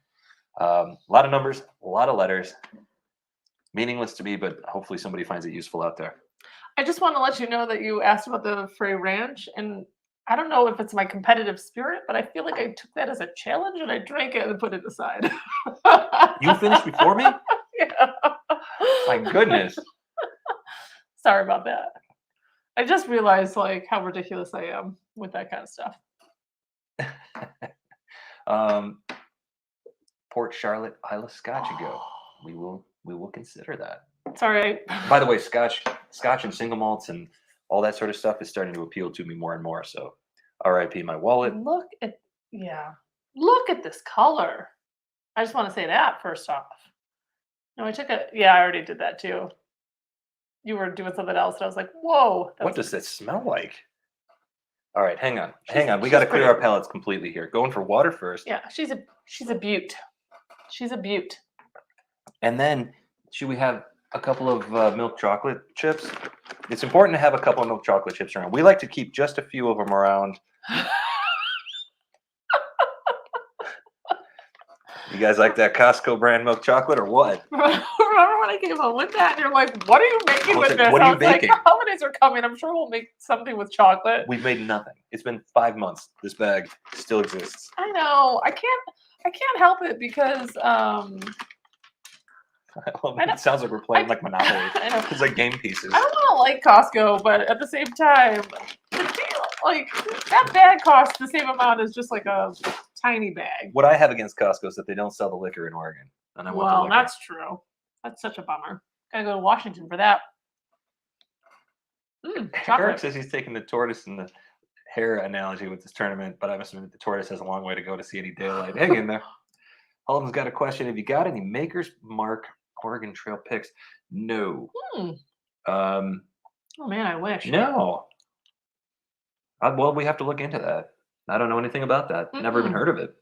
A lot of numbers, a lot of letters. Meaningless to me, but hopefully somebody finds it useful out there. I just want to let you know that you asked about the Frey Ranch, and I don't know if it's my competitive spirit, but I feel like I took that as a challenge and I drank it and put it aside. You finished before me? Yeah. My goodness. Sorry about that. I just realized like how ridiculous I am with that kind of stuff. Port Charlotte Isla Scotch ago. We will consider that. Sorry. By the way, Scotch and single malts and all that sort of stuff is starting to appeal to me more and more. So, R.I.P. my wallet. Look at Look at this color. I just want to say that first off. No, I already did that too. You were doing something else, and I was like, "Whoa!" What does that smell like? All right, hang on. We she's got to clear pretty. our palates completely here. Going for water first. Yeah, she's a beaut. She's a beaut. And then, should we have a couple of milk chocolate chips? It's important to have a couple of milk chocolate chips around. We like to keep just a few of them around. You guys like that Costco brand milk chocolate or what? Remember when I came home with that? And you're like, "What are you making with this?" What are I you was like, baking? "The holidays are coming. I'm sure we'll make something with chocolate." We've made nothing. It's been 5 months. This bag still exists. I know. I can't help it because It sounds like we're playing like Monopoly. I know. It's like game pieces. I don't want to like Costco, but at the same time, like that bag costs the same amount as just like a tiny bag. What I have against Costco is that they don't sell the liquor in Oregon, and I want the Well, liquor. that's true. That's such a bummer. Gotta go to Washington for that. Eric Chocolate. says he's taking the tortoise and the hare analogy with this tournament, but I'm assuming the tortoise has a long way to go to see any daylight. Hang in there. Holden's got a question. Have you got any Maker's Mark Oregon Trail picks? No. Oh man, I wish. No. Well, we have to look into that. I don't know anything about that. Never even heard of it.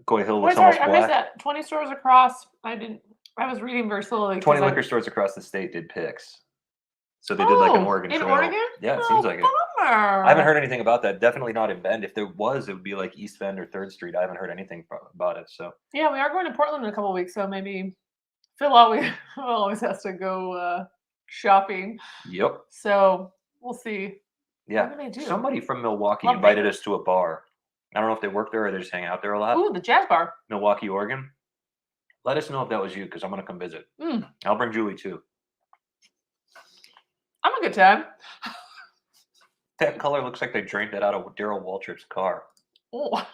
Coy Hill looks almost I missed black. that. 20 stores across. I was reading very slowly. 20 liquor stores across the state did picks. So they did like an Oregon in Trail. Oregon? Yeah, it seems like it. Bummer. I haven't heard anything about that. Definitely not in Bend. If there was, it would be like East Bend or 3rd Street. I haven't heard anything about it. So yeah, we are going to Portland in a couple of weeks, so maybe Phil always has to go shopping. Yep. So we'll see. Yeah. What do they do? Somebody from Milwaukee Love invited Makers. us to a bar. I don't know if they work there or they just hang out there a lot. Ooh, the jazz bar. Milwaukee, Oregon. Let us know if that was you, because I'm going to come visit. I'll bring Julie too. I'm a good time. That color looks like they drained it out of Daryl Waltrip's car. Oh.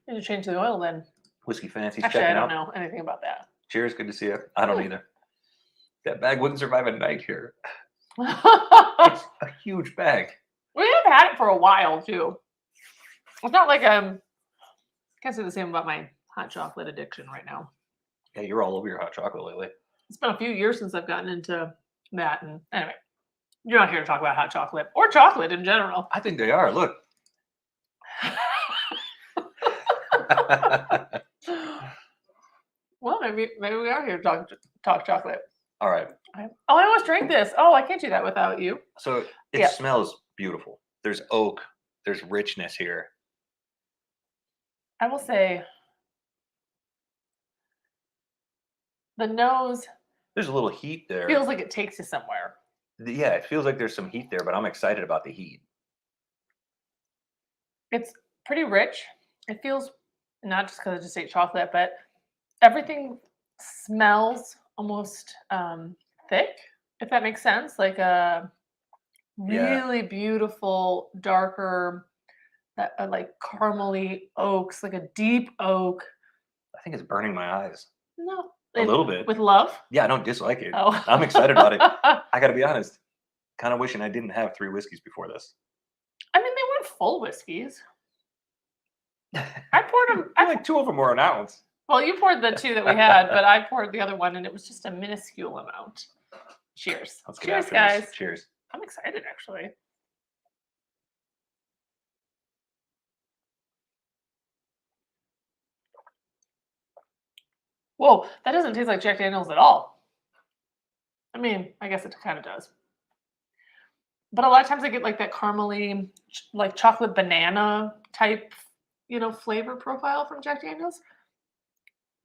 Need to change the oil then. Whiskey Fancy's Actually, checking I out. don't know anything about that. Cheers, good to see you. I don't either. That bag wouldn't survive a night here. We It's a huge bag. have had it for a while too. It's not like I can't say the same about my hot chocolate addiction right now. Yeah, you're all over your hot chocolate lately. It's been a few years since I've gotten into that. And anyway, you're not here to talk about hot chocolate or chocolate in general. I think they are. Look. Well, maybe we are here to talk chocolate. All right. I almost drank this. Oh, I can't do that without you. So it smells beautiful. There's oak. There's richness here. I will say the nose There's a little heat there. feels like it takes you somewhere. Yeah, it feels like there's some heat there, but I'm excited about the heat. It's pretty rich. It feels not just because I just ate chocolate, but everything smells almost thick, if that makes sense. Like a really beautiful, darker, like caramely oaks, like a deep oak. I think it's burning my eyes. No, A little bit. with love. Yeah, I don't dislike it. Oh, I'm excited about it. I got to be honest. Kind of wishing I didn't have 3 whiskeys before this. I mean, they weren't full whiskeys. I poured them. I like 2 of them were an ounce. Well, you poured the 2 that we had, but I poured the other one, and it was just a minuscule amount. Cheers. Let's get Cheers, after guys. this. Cheers. I'm excited, actually. Whoa, that doesn't taste like Jack Daniels at all. I mean, I guess it kind of does. But a lot of times I get like that caramely, like chocolate banana type, flavor profile from Jack Daniels.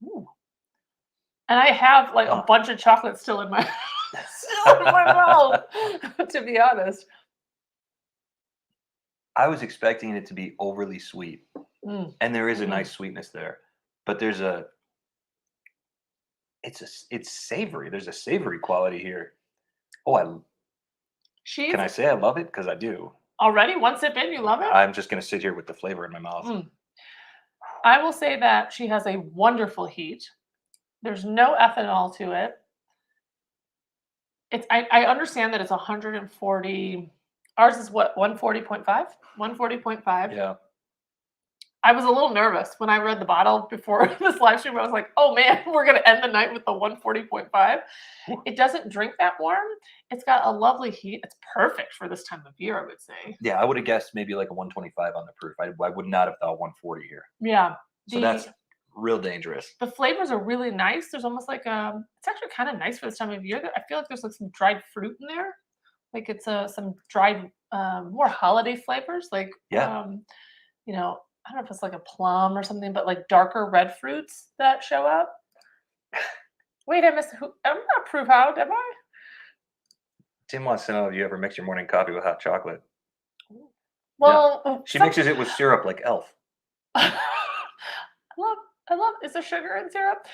Ooh. And I have like a bunch of chocolate still in my still in my mouth, to be honest. I was expecting it to be overly sweet, Mm. and there is a Mhm. nice sweetness there, but it's savory. There's a savory quality here. Oh, She's can I say I love it? Because I do. already one sip in, you love it? I'm just gonna sit here with the flavor in my mouth. Mm. I will say that she has a wonderful heat. There's no ethanol to it. I understand that it's 140. Ours is what, 140.5? 140.5. Yeah. I was a little nervous when I read the bottle before this live stream. I was like, oh man, we're gonna end the night with the 140.5. It doesn't drink that warm. It's got a lovely heat. It's perfect for this time of year, I would say. Yeah, I would have guessed maybe like a 125 on the proof. I would not have thought 140 here. Yeah. So that's real dangerous. The flavors are really nice. There's almost like it's actually kind of nice for this time of year. I feel like there's like some dried fruit in there. Like it's some dried more holiday flavors, like Yeah. you know, I don't know if it's like a plum or something, but like darker red fruits that show up. Wait, I missed who? I'm not proof out, am I? Tim wants to know if you ever mix your morning coffee with hot chocolate. Well, She mixes it with syrup like Elf. I love. Is there sugar in syrup?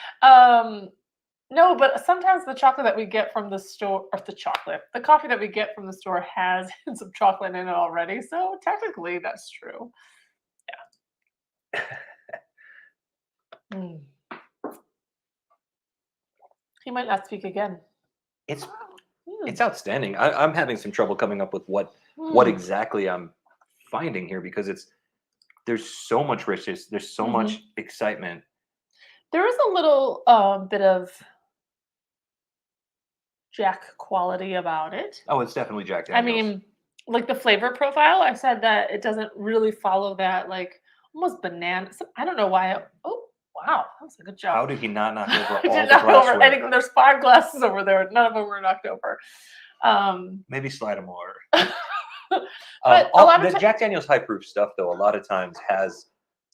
No, but sometimes the chocolate that we get from the store, or the coffee that we get from the store has some chocolate in it already. So technically, that's true. Yeah. Mm. He might not speak again. It's Mm. it's outstanding. I'm having some trouble coming up with what Mm. exactly I'm finding here because there's so much richness, there's so much excitement. There is a little bit of Jack quality about it. Oh, it's definitely Jack I Daniels. mean, like the flavor profile, I said that it doesn't really follow that like almost banana. I don't know why. Oh, wow, that was a good job. How did he not knock over I all did the knock over glassware? any. There's 5 glasses over there. None of them were knocked over. Maybe slide them over. But a lot of the Jack Daniels high proof stuff, though, a lot of times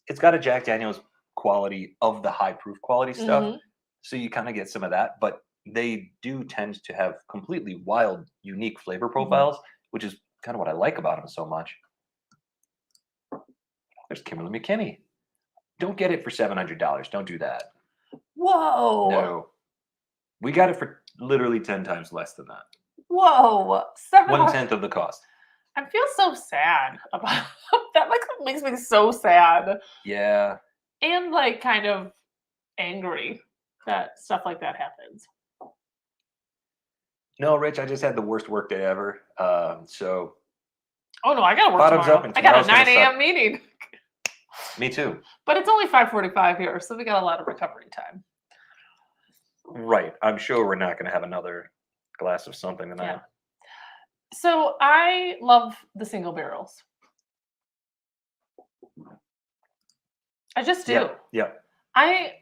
it's got a Jack Daniels quality of the high proof quality stuff. Mhm. So you kind of get some of that, but they do tend to have completely wild, unique flavor profiles, which is kind of what I like about them so much. There's Kimberly McKinney. Don't get it for $700. Don't do that. Whoa. No. We got it for literally 10 times less than that. Whoa. 700. 1/10 of the cost. I feel so sad about that. Like makes me so sad Yeah. and like kind of angry that stuff like that happens. No, Rich, I just had the worst work day ever. So Oh no, I gotta work Bottoms tomorrow. up and I got a tomorrow's gonna 9 a.m. suck. meeting, me too. but it's only 5:45 here, so we got a lot of recovery time. Right. I'm sure we're not going to have another glass of something tonight. Yeah. So I love the single barrels. I just do. Yeah. I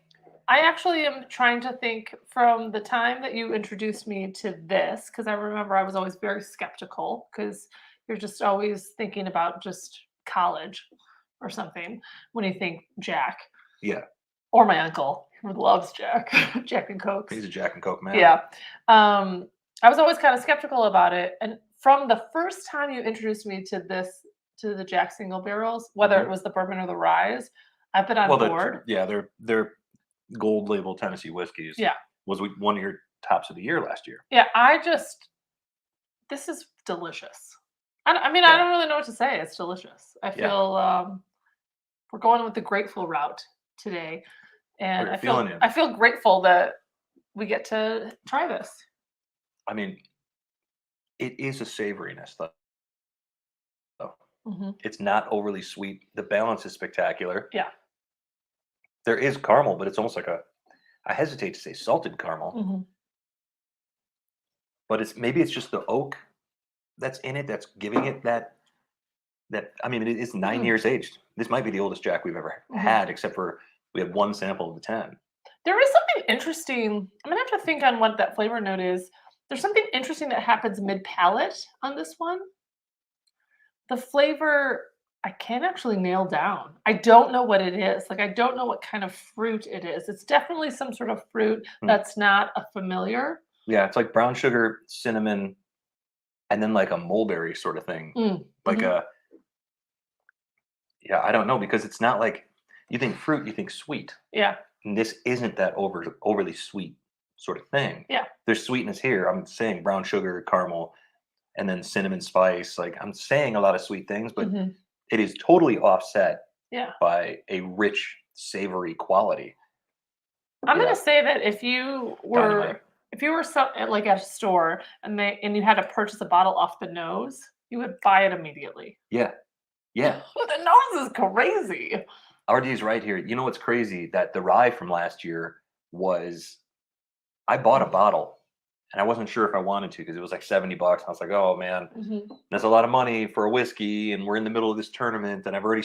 actually am trying to think from the time that you introduced me to this, because I remember I was always very skeptical because you're just always thinking about just college or something when you think Jack. Yeah. Or my uncle who loves Jack, Jack and Cokes. He's a Jack and Coke man. Yeah. I was always kind of skeptical about it. And from the first time you introduced me to the Jack single barrels, whether it was the bourbon or the rye, I've been on board. They're gold label Tennessee whiskeys. Yeah. Was one of your tops of the year last year. Yeah, this is delicious. I mean, Yeah. I don't really know what to say. It's delicious. I feel we're going with the grateful route today. And We're feeling it. I feel grateful that we get to try this. I mean, it is a savoriness though. It's not overly sweet. The balance is spectacular. Yeah. There is caramel, but it's almost like I hesitate to say salted caramel, but maybe it's just the oak that's in it that's giving it that. I mean, it is 9 years aged. This might be the oldest Jack we've ever had, except for we have one sample of the 10. There is something interesting. I'm gonna have to think on what that flavor note is. There's something interesting that happens mid-palate on this one. The flavor I can't actually nail down. I don't know what it is. Like I don't know what kind of fruit it is. It's definitely some sort of fruit that's not a familiar. Yeah, it's like brown sugar, cinnamon, and then like a mulberry sort of thing. Mm, Like mhm. a yeah, I don't know because it's not like you think fruit, you think sweet. Yeah, And this isn't that overly sweet sort of thing. yeah. There's sweetness here. I'm saying brown sugar, caramel, and then cinnamon spice. Like I'm saying a lot of sweet things, but Mhm. it is totally offset Yeah. by a rich, savory quality. I'm Yeah, gonna say that dynamite. if you were like at a store and you had to purchase a bottle off the nose, you would buy it immediately. Yeah, yeah. The nose is crazy. RD's right here. You know what's crazy? That the rye from last year was I bought a bottle and I wasn't sure if I wanted to because it was like $70. I was like, oh man, Mhm. that's a lot of money for a whiskey, and we're in the middle of this tournament, and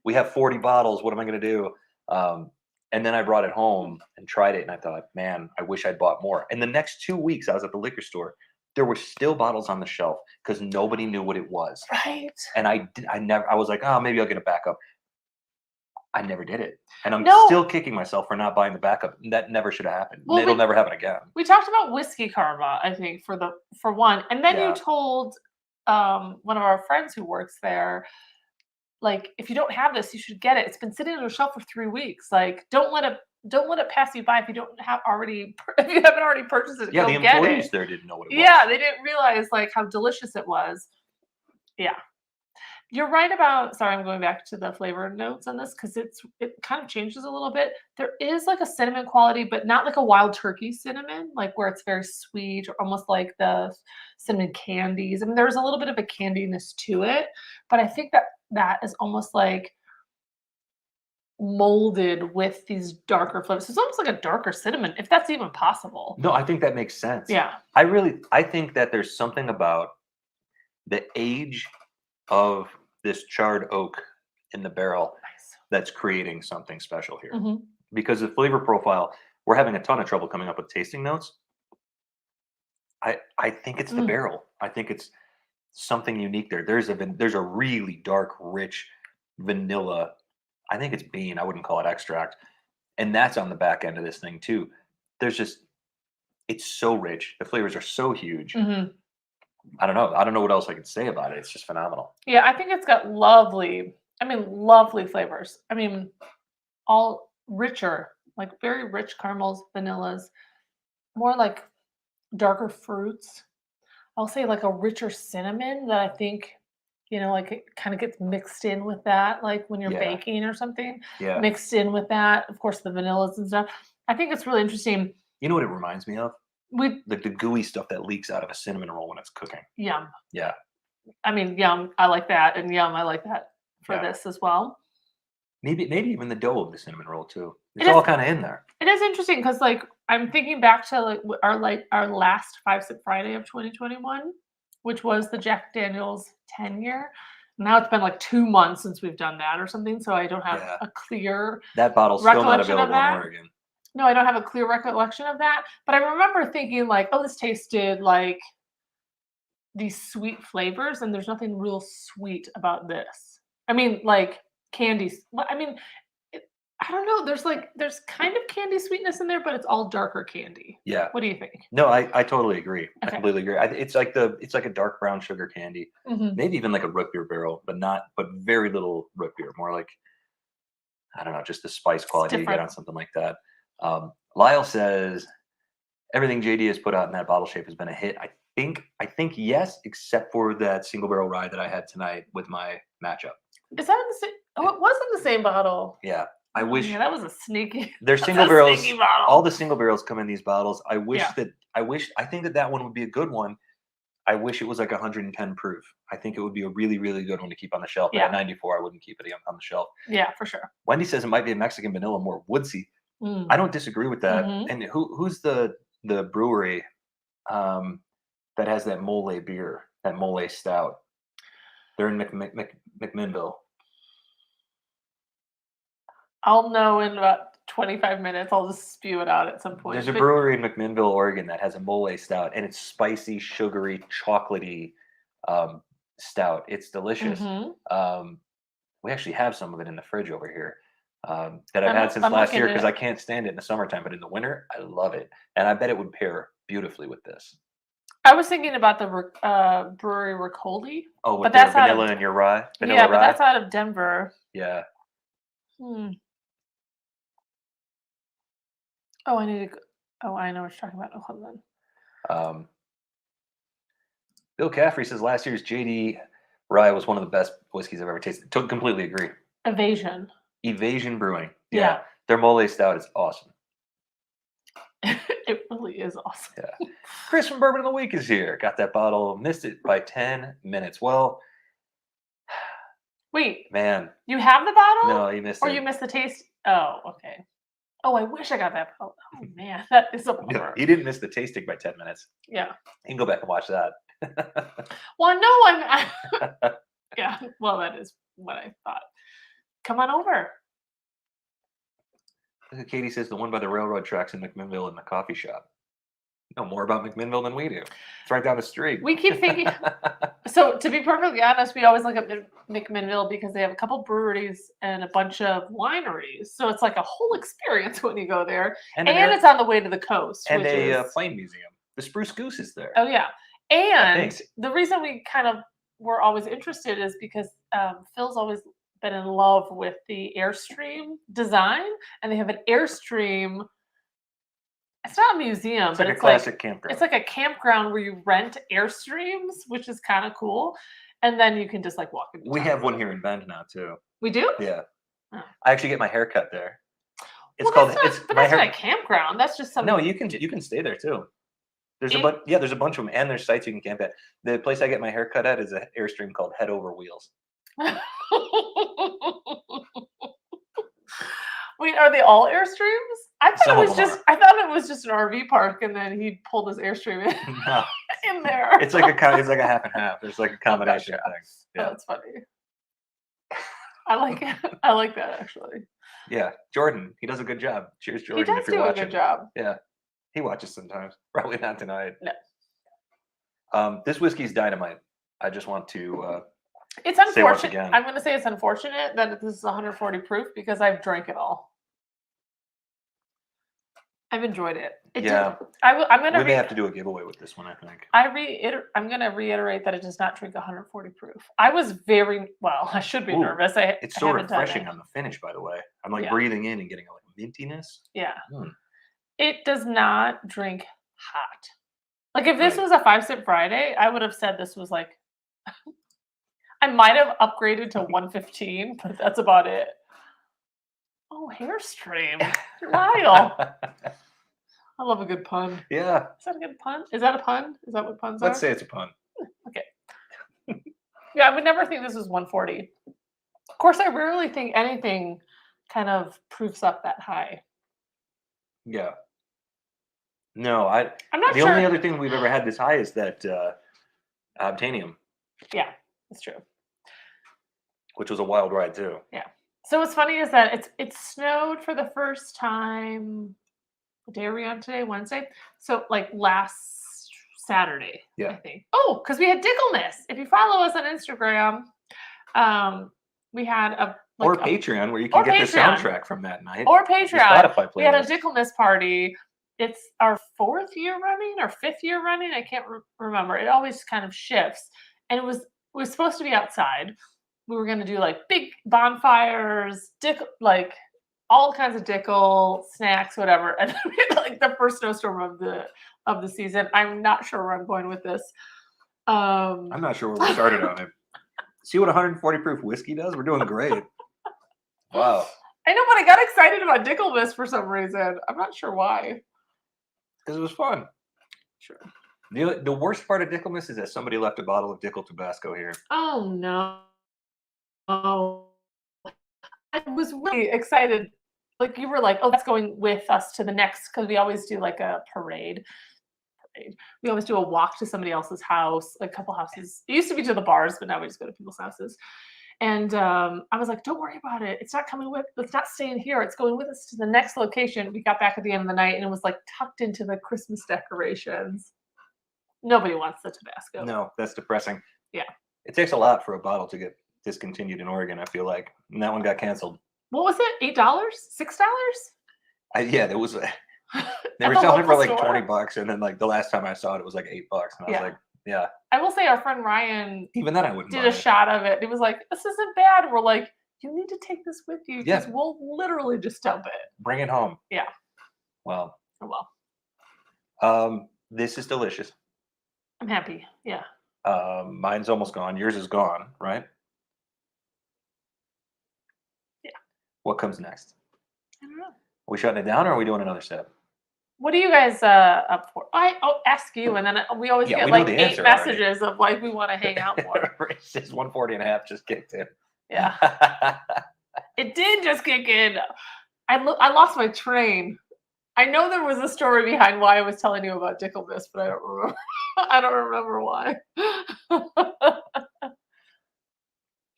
we have 40 bottles. What am I going to do? And then I brought it home and tried it, and I thought, man, I wish I'd bought more. And the next 2 weeks, I was at the liquor store. There were still bottles on the shelf because nobody knew what it was. Right. And I never, I was like, oh, maybe I'll get a backup. I never did it. And I'm No. still kicking myself for not buying the backup. That never should have happened. Well, It'll never happen again. we talked about whiskey karma, I think, for one. And then you Yeah. told one of our friends who works there, like, if you don't have this, you should get it. It's been sitting on a shelf for 3 weeks. Like, don't let it pass you by if you don't have already if you haven't already purchased it. Yeah. Go The get employees it. there didn't know what it was. Yeah, they didn't realize like how delicious it was. Yeah. You're right about sorry, I'm going back to the flavor notes on this because it kind of changes a little bit. There is like a cinnamon quality, but not like a wild turkey cinnamon, like where it's very sweet or almost like the cinnamon candies. I mean, there's a little bit of a candiness to it, but I think that that is almost like molded with these darker flavors. It's almost like a darker cinnamon, if that's even possible. No, I think that makes sense. Yeah. I think that there's something about the age of this charred oak in the barrel Nice. that's creating something special here. Hmm. Because the flavor profile, we're having a ton of trouble coming up with tasting notes. I think it's the Mm. barrel. I think it's something unique there. There's a really dark, rich vanilla. I think it's bean. I wouldn't call it extract, and that's on the back end of this thing too. There's just it's so rich. The flavors are so huge. Hmm. I don't know. I don't know what else I could say about it. It's just phenomenal. Yeah, I think it's got lovely, I mean, lovely flavors. I mean, all richer, like very rich caramels, vanillas, more like darker fruits. I'll say like a richer cinnamon that I think, like it kind of gets mixed in with that, like when you're Yeah, baking or something, yeah. mixed in with that. Of course, the vanillas and stuff. I think it's really interesting. You know what it reminds me of? We The gooey stuff that leaks out of a cinnamon roll when it's cooking. yum. Yeah, I mean, yum. I like that, and yum. I like that for yeah. this as well. Maybe even the dough of the cinnamon roll too. It It's is. all kind of in there. It is interesting because, like, I'm thinking back to our last Five Sip Friday of 2021, which was the Jack Daniel's 10 year. Now it's been like 2 months since we've done that or something, so I don't have Yeah, a clear that bottle's still not recollection of available in that. Oregon. No, I don't have a clear recollection of that, but I remember thinking like, "Oh, this tasted like these sweet flavors, and there's nothing real sweet about this." I mean, like candies. I mean, I don't know. There's kind of candy sweetness in there, but it's all darker candy. Yeah. What do you think? No, I totally agree. I Okay. completely agree. It's like a dark brown sugar candy, Mhm. maybe even like a root beer barrel, but very little root beer. More like I don't know, just the spice It's quality you get different. on something like that. Lyle says everything JD has put out in that bottle shape has been a hit. I think yes, except for that single barrel rye that I had tonight with my matchup. Is that in the same? Oh, it was in the same bottle. Yeah, I Oh, wish yeah, that was a sneaky. they're That's single a barrels. sneaky bottle. All the single barrels come in these bottles. Yeah. I think that one would be a good one. I wish it was like 110 proof. I think it would be a really, really good one to keep on the shelf. But Yeah. at 94, I wouldn't keep it on the shelf. Yeah, for sure. Wendy says it might be a Mexican vanilla, more woodsy. Mm. I don't disagree with that. Mhm. And who's the brewery that has that mole beer, that mole stout? They're in McMinnville. I'll know in about 25 minutes. I'll just spew it out at some point. There's a But brewery in McMinnville, Oregon that has a mole stout, and it's spicy, sugary, chocolatey stout. It's delicious. Mhm. We actually have some of it in the fridge over here. that I've had since I'm last looking year at because it. I can't stand it in the summertime, but in the winter, I love it. And I bet it would pair beautifully with this. I was thinking about the brewery Ricoli. Oh, with But their that's out of vanilla and your rye? Vanilla yeah, but rye? that's out of Denver. Yeah. Hmm. Oh, I need to. Oh, I know what you're talking about. Oh, hold on. Um, Bill Caffrey says last year's JD rye was one of the best whiskeys I've ever tasted. Completely agree. Evasion. Evasion Brewing. Yeah. Yeah. Their mole stout is awesome. It really is awesome. Yeah. Chris from Bourbon of the Week is here. Got that bottle. Missed it by 10 minutes. Well, Wait, man. you have the bottle? No, you missed Or it. you missed the taste? Oh, okay. Oh, I wish I got that bottle. Oh man, that is a No, bummer. he didn't miss the tasting by 10 minutes. Yeah. You can go back and watch that. Well, no, yeah. Well, that is what I thought. Come on over. Katie says the one by the railroad tracks in McMinnville in the coffee shop. Know more about McMinnville than we do. It's right down the street. We keep thinking. So, to be perfectly honest, we always look at McMinnville because they have a couple breweries and a bunch of wineries. So it's like a whole experience when you go there, and it's on the way to the coast. and which a is, plane museum. The Spruce Goose is there. oh yeah, and think. the reason we kind of were always interested is because Phil's always been in love with the Airstream design, and they have an Airstream. It's not a museum, It's but like a classic campground. it's like a campground where you rent Airstreams, which is kind of cool, and then you can just like walk. We have one here in Bend now too. We do. Yeah, Oh. I actually get my hair cut there. It's Well, called. that's not, but my that's hair. not a campground. That's just something. No, you can stay there too. There's In- there's a bunch of them, and there's sites you can camp at. The place I get my hair cut at is an Airstream called Head Over Wheels. Wait, are they all Airstreams? I thought Some it of was them just. I thought it was just an RV park, and then he pulled his Airstream No, in there. it's like a half and half. There's like a combination of gotcha. things. Oh, Yeah, that's funny. I like it. I like that actually. yeah. Jordan, he does a good job. Cheers, He Jordan. does If you're do a watching. good job. Yeah, he watches sometimes. Probably not tonight. No. This whiskey's dynamite. I just want to. It's Say once unfortunate. again. I'm going to say it's unfortunate that this is 140 proof because I've drank it all. I've enjoyed it. Yeah. I'm going We to. may have to do a giveaway with this one. I think. I'm going to reiterate that it does not drink 140 proof. I was very well. I should be Ooh, nervous. It's so haven't done refreshing it. on the finish, by the way. I'm like Yeah. breathing in and getting like mintiness. Yeah. Mm. It does not drink hot. Like if this Right. was a 5-Sip Friday, I would have said this was like. I might have upgraded to 115, but that's about it. Oh, Hairstream. Lyle. I love a good pun. Yeah. Is that a good pun? Is that a pun? Is that what puns are? Let's say it's a pun. Yeah, I would never think this was 140. Of course, I rarely think anything kind of proofs up that high. Yeah. No, I'm not the sure. only other thing we've ever had this high is that Obtainium, Yeah, that's true. which was a wild ride too. So what's funny is that it snowed for the first time. What day are we on today? Wednesday. So like last Saturday, Yeah. I think. Oh, because we had Dickleness. If you follow us on Instagram, we had a Or like Patreon, where you can or get the Patreon. soundtrack from that night. or The Patreon. Spotify We had a playlist. Dickleness party. It's our 4th year running or 5th year running. I can't remember. It always kind of shifts. And it was supposed to be outside. We were going to do like big bonfires, like all kinds of Dickel snacks, whatever. And then we had like the first snowstorm of the season. I'm not sure where I'm going with this. I'm not sure where we started on it. See what 140 proof whiskey does? We're doing great. Wow. I know, but I got excited about Dickleness for some reason. I'm not sure why. Because it was fun. Sure. The worst part of Dicklemas is that somebody left a bottle of Dickel Tabasco here. Oh no. Oh, I was really excited. Like you were like, oh, that's going with us to the next, because we always do like a parade. We always do a walk to somebody else's house, like a couple houses. It used to be to the bars, but now we just go to people's houses. And I was like, don't worry about it. It's not coming with, it's not staying here. It's going with us to the next location. We got back at the end of the night and it was like tucked into the Christmas decorations. Nobody wants the Tabasco. No, that's depressing. Yeah. It takes a lot for a bottle to get discontinued in Oregon, I feel like. And that one got canceled. What was it? $8? $6? Yeah, there was. They At were the selling it for local like store? $20, and then like the last time I saw it, it was like $8, and I was Yeah. like, yeah. I will say our friend Ryan Even then, I wouldn't did buy a it. shot of it. He was like, "This isn't bad." We're like, "You need to take this with you because Yeah. we'll literally just dump it." Bring it home. Yeah. Well, Oh, well, this is delicious. I'm happy. Yeah. Mine's almost gone. Yours is gone, right? Yeah. What comes next? I don't know. Are we shutting it down, or are we doing another sip? What are you guys up for? I'll ask you, and then we always Yeah, get we know like the 8 answer already. messages of like we want to hang out more. It says 140.5 just kicked in. Yeah. It did just kick in. I lost my train. I know there was a story behind why I was telling you about Dickelbiss, but I don't remember. I don't remember why.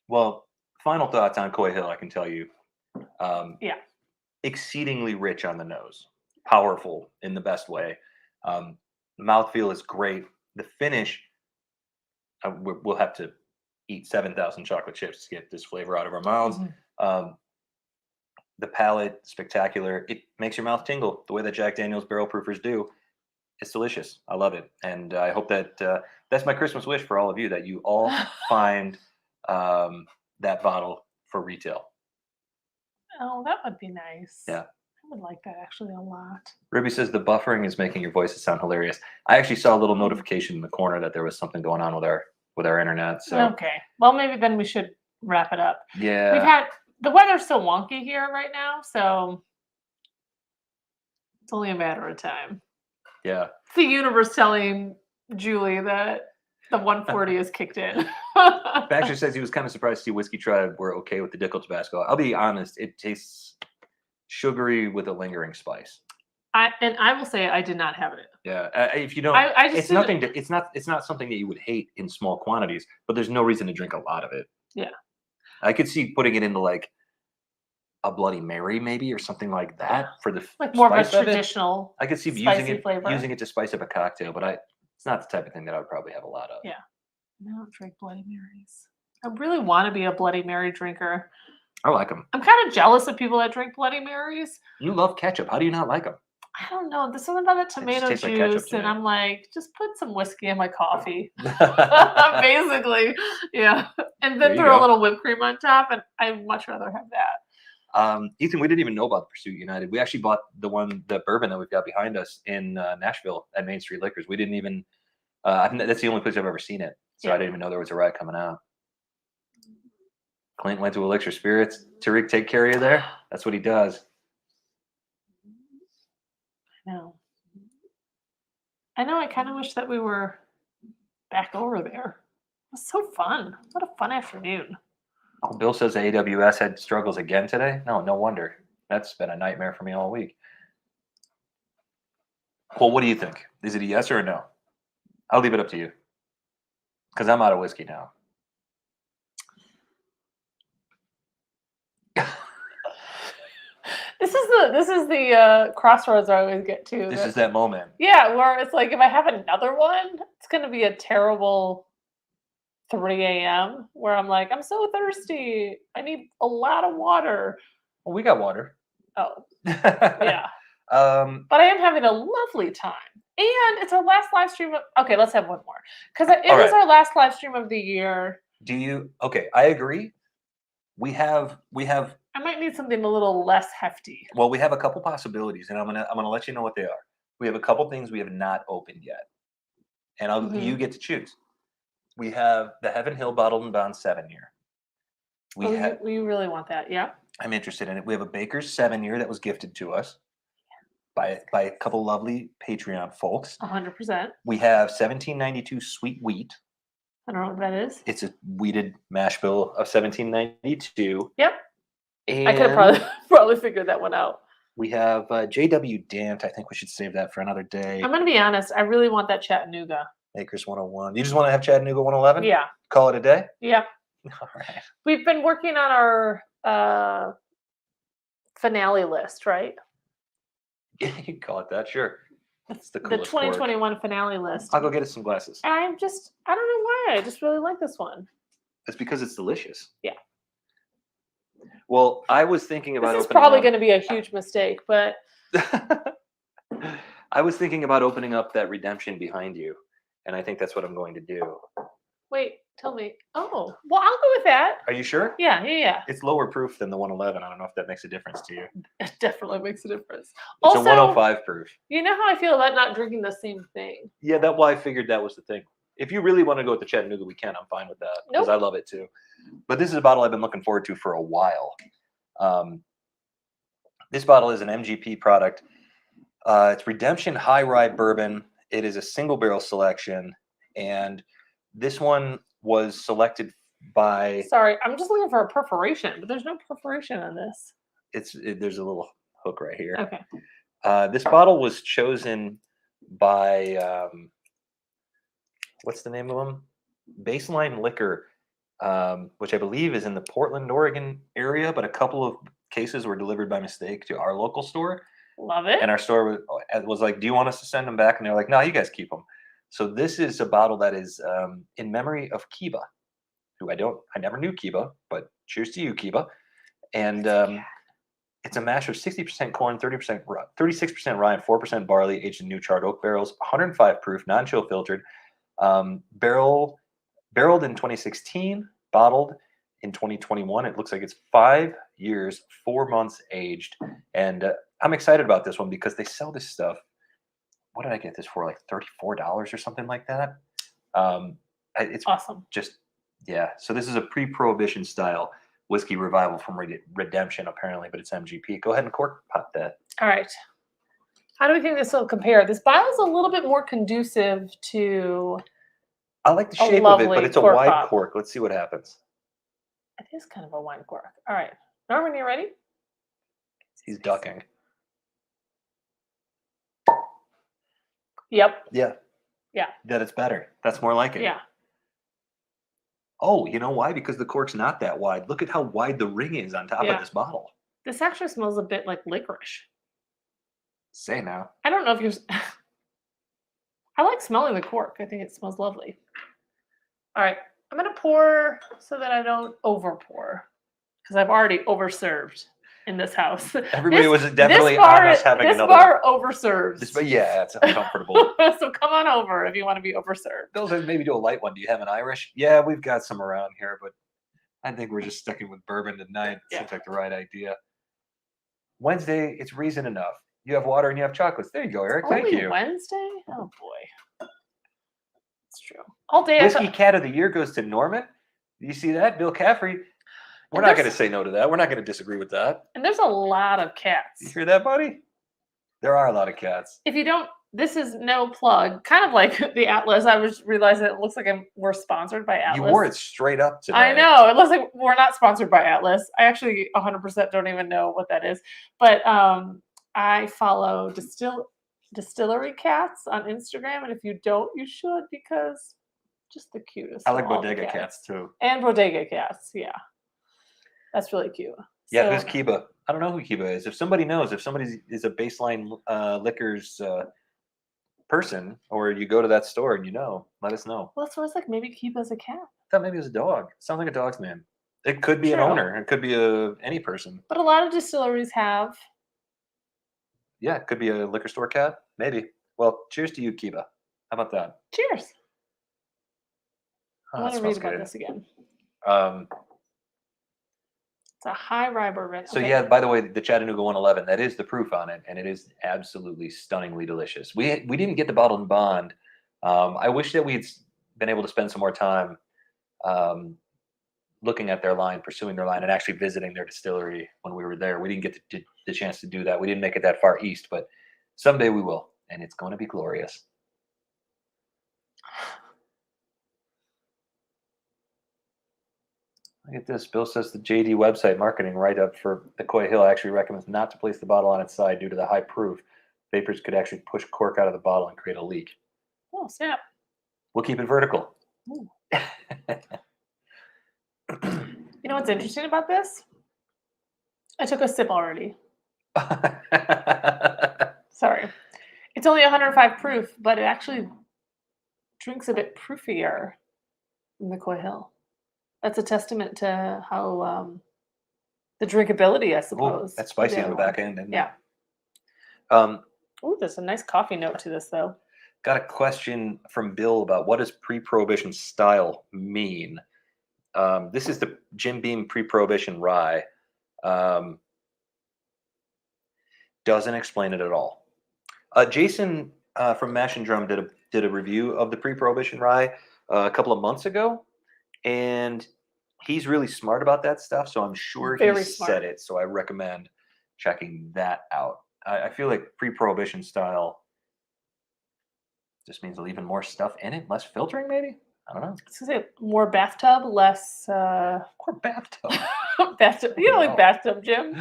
Well, final thoughts on Coy Hill, I can tell you. Yeah. Exceedingly rich on the nose, powerful in the best way. Mouthfeel is great. The finish, we'll have to eat 7,000 chocolate chips to get this flavor out of our mouths. Mhm. The palate, spectacular. It makes your mouth tingle the way that Jack Daniel's barrel proofers do. It's delicious. I love it. And I hope that that's my Christmas wish for all of you, that you all find that bottle for retail. Oh, that would be nice. Yeah. I would like that actually a lot. Ruby says the buffering is making your voices sound hilarious. I actually saw a little notification in the corner that there was something going on with our internet. So Okay. Well, maybe then we should wrap it up. yeah, We've had the weather's so wonky here right now, so it's only a matter of time. yeah. It's the universe telling Julie that the 140 is kicked in. Baxter says he was kind of surprised to see Whiskey Tribe were okay with the Dickel Tabasco. I'll be honest, it tastes sugary with a lingering spice. I will say I did not have it. Yeah, if you don't, I just it's nothing. It's not something that you would hate in small quantities, but there's no reason to drink a lot of it. Yeah, I could see putting it into like a Bloody Mary, maybe, or something like that for the like more of a spice traditional. I could see spicy flavor. using it to spice up a cocktail, but it's not the type of thing that I would probably have a lot of. Yeah, I don't drink Bloody Marys. I really want to be a Bloody Mary drinker. I like them. I'm kind of jealous of people that drink Bloody Marys. You love ketchup. How do you not like them? I don't know. There's something about the tomato tastes like ketchup juice, to and me. I'm like, just put some whiskey in my coffee. Basically, yeah. And There then you throw a go. little whipped cream on top, and I'd much rather have that. Ethan, we didn't even know about the Pursuit United. We actually bought the bourbon that we've got behind us in Nashville at Main Street Liquors. We didn't even. I think that's the only place I've ever seen it, so I Yeah. didn't even know there was a ride coming out. Clint went to Elixir Spirits. Tariq, take care of you there. That's what he does. I know. I kind of wish that we were back over there. It was so fun. What a fun afternoon. Oh, Bill says the AWS had struggles again today. No wonder. That's been a nightmare for me all week. Well, what do you think? Is it a yes or a no? I'll leave it up to you, because I'm out of whiskey now. This is the crossroads I always get to. This is that moment. Yeah, where it's like if I have another one, it's gonna be a terrible 3 a.m. where I'm like, I'm so thirsty. I need a lot of water. Well, we got water. Oh, Yeah. yeah. But I am having a lovely time. And it's our last live stream okay, let's have one more. Because it is our last live stream of the year. Do you? Okay, I agree. We have. I might need something a little less hefty. Well, we have a couple possibilities, and I'm gonna let you know what they are. We have a couple things we have not opened yet, and you get to choose. We have the Heaven Hill Bottled and Bond 7-year. We really want that, yeah. I'm interested in it. We have a Baker's 7-year that was gifted to us by a couple lovely Patreon folks. 100%. We have 1792 Sweet Wheat. I don't know what that is. It's a wheated mash bill of 1792. Yep. And I could have probably figured that one out. We have JW Dant. I think we should save that for another day. I'm going to be honest. I really want that Chattanooga. Makers 101. You just want to have Chattanooga 111? Yeah. Call it a day? Yeah. All right. We've been working on our finale list, right? You can call it that, sure. It's the The coolest 2021 finale list. I'll go get us some glasses. And I don't know why. I just really like this one. It's because it's delicious. Yeah. Well, I was thinking about This is opening probably up. going to be a huge mistake, but I was thinking about opening up that redemption behind you, and I think that's what I'm going to do. wait, tell me. Oh, well, I'll go with that. Are you sure? Yeah, yeah, yeah. It's lower proof than the 111. I don't know if that makes a difference to you. It definitely makes a difference. It's Also, a 105 proof. you know how I feel about not drinking the same thing. Yeah, that's why I figured that was the thing. If you really want to go with the Chattanooga, we can. I'm fine with that because Nope. I love it too. But this is a bottle I've been looking forward to for a while. This bottle is an MGP product. It's Redemption High Rye Bourbon. It is a single barrel selection, and this one was selected by. Sorry, I'm just looking for a perforation, but there's no perforation on this. There's a little hook right here. Okay. This bottle was chosen by what's the name of them? Baseline Liquor, which I believe is in the Portland, Oregon area, but a couple of cases were delivered by mistake to our local store. Love it. And our store was like, "Do you want us to send them back?" And they're like, "No, you guys keep them." So this is a bottle that is in memory of Kiba, who I never knew Kiba, but cheers to you, Kiba. And it's a mash of 60% corn, 36% rye, and 4% barley, aged in new charred oak barrels, 105 proof, non-chill filtered, barreled in 2016, bottled in 2021. It looks like it's 5 years, 4 months aged, and I'm excited about this one because they sell this stuff. What did I get this for? Like $34 or something like that. It's awesome. Just yeah. So this is a pre-prohibition style whiskey revival from Redemption, apparently, but it's MGP. Go ahead and cork pop that. All right. How do we think this will compare? This bottle is a little bit more conducive to. I like the shape of it, but it's a cork wide pop. cork. Let's see what happens. It is kind of a wine cork. All right. Norman, you ready? He's ducking. Yep. Yeah. Yeah. That it's better. That's more like it. Yeah. Oh, you know why? Because the cork's not that wide. Look at how wide the ring is on top of this bottle. This actually smells a bit like licorice. Say now. I don't know if you're. I like smelling the cork. I think it smells lovely. All right. I'm going to pour so that I don't over pour because I've already overserved in this house. Everybody was definitely on us having this another. This bar overserves. Yeah, it's uncomfortable. So come on over if you want to be overserved. Those maybe do a light one. Do you have an Irish? Yeah, we've got some around here, but I think we're just sticking with bourbon tonight. Seems like the right idea. Wednesday, it's reason enough. You have water and you have chocolates. There you go, Eric. Thank you. Wednesday? Oh boy. It's true. All day. Whiskey Cat of the Year goes to Norman. You see that? Bill Caffrey. We're not going to say no to that. We're not going to disagree with that. And there's a lot of cats. You hear that, buddy? There are a lot of cats. If you don't, this is no plug. Kind of like the Atlas. I was realizing it looks like we're sponsored by Atlas. You wore it straight up today. I know. It looks like we're not sponsored by Atlas. I actually 100% don't even know what that is. But I follow Distillery Cats on Instagram. And if you don't, you should because just the cutest. I like Bodega Cats too. And Bodega Cats. Yeah. That's really cute. Yeah, who's Kiba? I don't know who Kiba is. If somebody knows, if somebody is a Baseline Liquors person, or you go to that store and you know, let us know. Well, that's what it's like. Maybe Kiba's a cat. I thought maybe it was a dog. Sounds like a dog's name. It could be an owner. It could be any person. But a lot of distilleries have. Yeah, it could be a liquor store cat. Maybe. Well, cheers to you, Kiba. How about that? Cheers. Oh, I want to read about this again. It's a high rye bourbon. So yeah, by the way, the Chattanooga 111, that is the proof on it, and it is absolutely stunningly delicious. We didn't get the bottled and bond. I wish that we'd been able to spend some more time looking at their line, pursuing their line, and actually visiting their distillery when we were there. We didn't get the chance to do that. We didn't make it that far east, but someday we will, and it's going to be glorious. Look at this. Bill says the JD website marketing write-up for the Coy Hill actually recommends not to place the bottle on its side due to the high proof. Vapors could actually push cork out of the bottle and create a leak. Oh, snap. We'll keep it vertical. You know what's interesting about this? I took a sip already. Sorry. It's only 105 proof, but it actually drinks a bit proofier than the Coy Hill. That's a testament to how The drinkability, I Oh, suppose. that's spicy the on the other back one. end, isn't Yeah. it? Oh, there's a nice coffee note to this, though. Got a question from Bill about what does pre-prohibition style mean? This is the Jim Beam pre-prohibition rye. Doesn't explain it at all. Jason from Mash and Drum did a review of the pre-prohibition rye a couple of months ago, and he's really smart about that stuff. So I'm sure Very he smart. said it. So I recommend checking that out. I feel like pre-prohibition style just means leaving more stuff in it, less filtering, maybe. I don't know. I was gonna say more bathtub, less Or bathtub. bathtub. You know, Wow. like bathtub gin.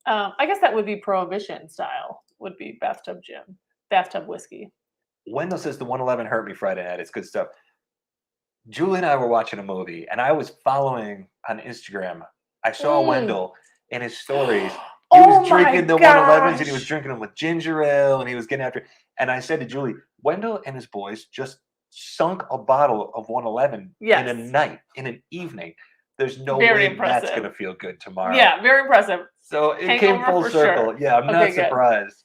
I guess that would be prohibition style. Would be bathtub gin, bathtub whiskey. Wendell says the 111 hurt me Friday night. It's good stuff. Julie and I were watching a movie, and I was following on Instagram. I saw Wendell in his stories. He was drinking the 111s, and he was drinking them with ginger ale, and he was getting after it. And I said to Julie, Wendell and his boys just sunk a bottle of 111 in a night, in an evening. There's no Very way impressive. that's going to feel good tomorrow. Yeah, very impressive. So it Hangover came full for circle. sure. Yeah, I'm not Okay, good. surprised.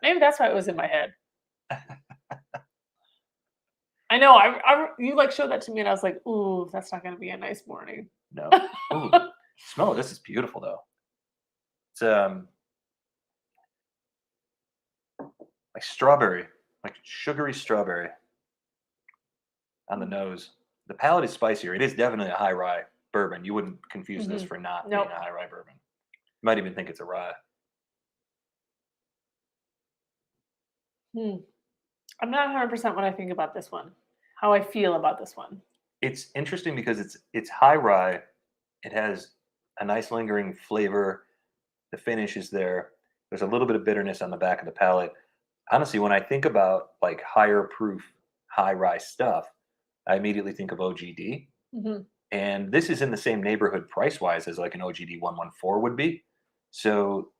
Maybe that's why it was in my head. I know. You like showed that to me, and I was like, "Ooh, that's not going to be a nice morning." No. Ooh, smell it. This is beautiful, though. It's like strawberry, like sugary strawberry on the nose. The palate is spicier. It is definitely a high rye bourbon. You wouldn't confuse this for not being a high rye bourbon. You might even think it's a rye. I'm not 100% what I think about this one. How I feel about this one. It's interesting because it's high rye. It has a nice lingering flavor. The finish is there. There's a little bit of bitterness on the back of the palate. Honestly, when I think about like higher proof, high rye stuff, I immediately think of OGD. And this is in the same neighborhood price wise as like an OGD 114 would be. So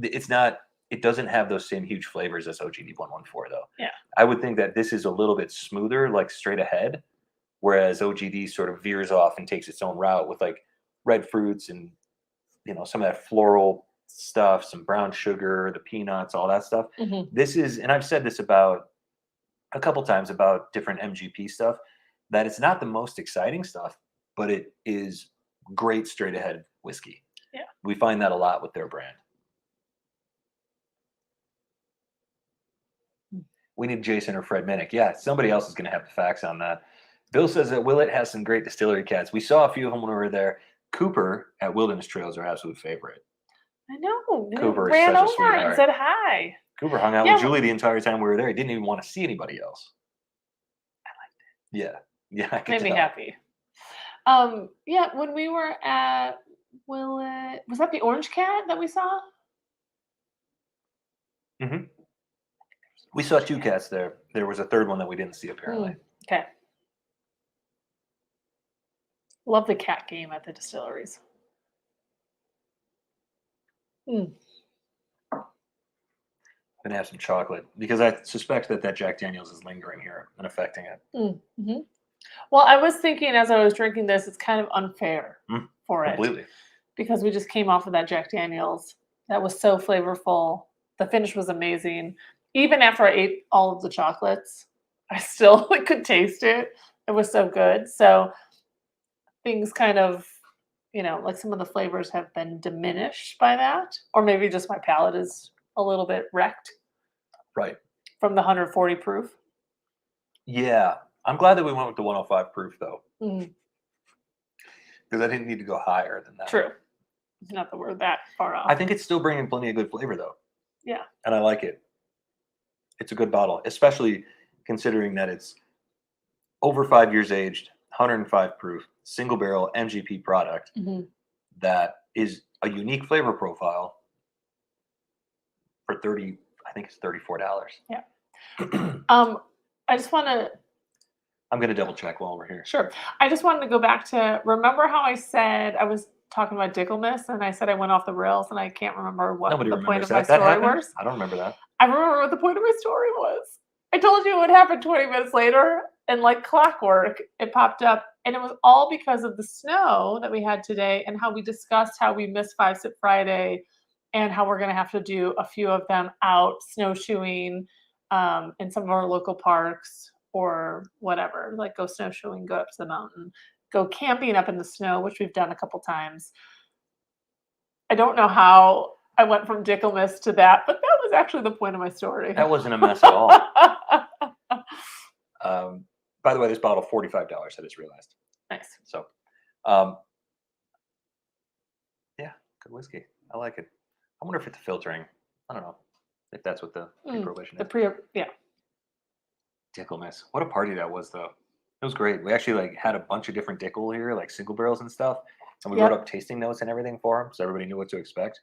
it's not, it doesn't have those same huge flavors as OGD 114 though. Yeah. I would think that this is a little bit smoother, like straight ahead, whereas OGD sort of veers off and takes its own route with like red fruits and, you know, some of that floral stuff, some brown sugar, the peanuts, all that stuff. This is, and I've said this about a couple times about different MGP stuff, that it's not the most exciting stuff, but it is great straight ahead whiskey. Yeah. We find that a lot with their brand. We need Jason or Fred Minnick. Yeah, somebody else is going to have the facts on that. Bill says that Willett has some great distillery cats. We saw a few of them when we were there. Cooper at Wilderness Trails are absolute favorite. I know. Cooper ran is such a over sweetheart. and said hi. Cooper hung out with Julie the entire time we were there. He didn't even want to see anybody else. I liked it. Yeah. Yeah. I Made me happy. Yeah, when we were at Willett, was that the orange cat that we saw? We saw two cats there. There was a third one that we didn't see apparently. Okay. Love the cat game at the distilleries. I'm gonna have some chocolate because I suspect that Jack Daniels is lingering here and affecting it. Well, I was thinking as I was drinking this, it's kind of unfair for it. Completely. Because we just came off of that Jack Daniels. That was so flavorful. The finish was amazing. Even after I ate all of the chocolates, I still could taste it. It was so good. So things kind of, you know, like some of the flavors have been diminished by that. Or maybe just my palate is a little bit wrecked. Right. From the 140 proof. Yeah. I'm glad that we went with the 105 proof though. Because I didn't need to go higher than that. True. It's not that we're that far off. I think it's still bringing plenty of good flavor though. Yeah. And I like it. It's a good bottle, especially considering that it's over 5 years aged, 105 proof, single barrel MGP product that is a unique flavor profile for I think it's $34. Yeah. I just want to. I'm going to double check while we're here. Sure. I just wanted to go back to, remember how I said I was talking about Dicklemas and I said I went off the rails and I can't remember what the point of my story was? I don't remember that. I remember what the point of my story was. I told you it would happen 20 minutes later and like clockwork, it popped up, and it was all because of the snow that we had today and how we discussed how we missed Five Sip Friday and how we're going to have to do a few of them out snowshoeing in some of our local parks or whatever, like go snowshoeing, go up to the mountain, go camping up in the snow, which we've done a couple times. I don't know how I went from Dicklemas to that, but that was actually the point of my story. That wasn't a mess at all. By the way, this bottle $45. I just realized. Nice. So, yeah, good whiskey. I like it. I wonder if it's filtering. I don't know if that's what the pre-prohibition is. Yeah. Dicklemas. What a party that was, though. It was great. We actually like had a bunch of different Dickel here, like single barrels and stuff, and we wrote up tasting notes and everything for them, so everybody knew what to expect.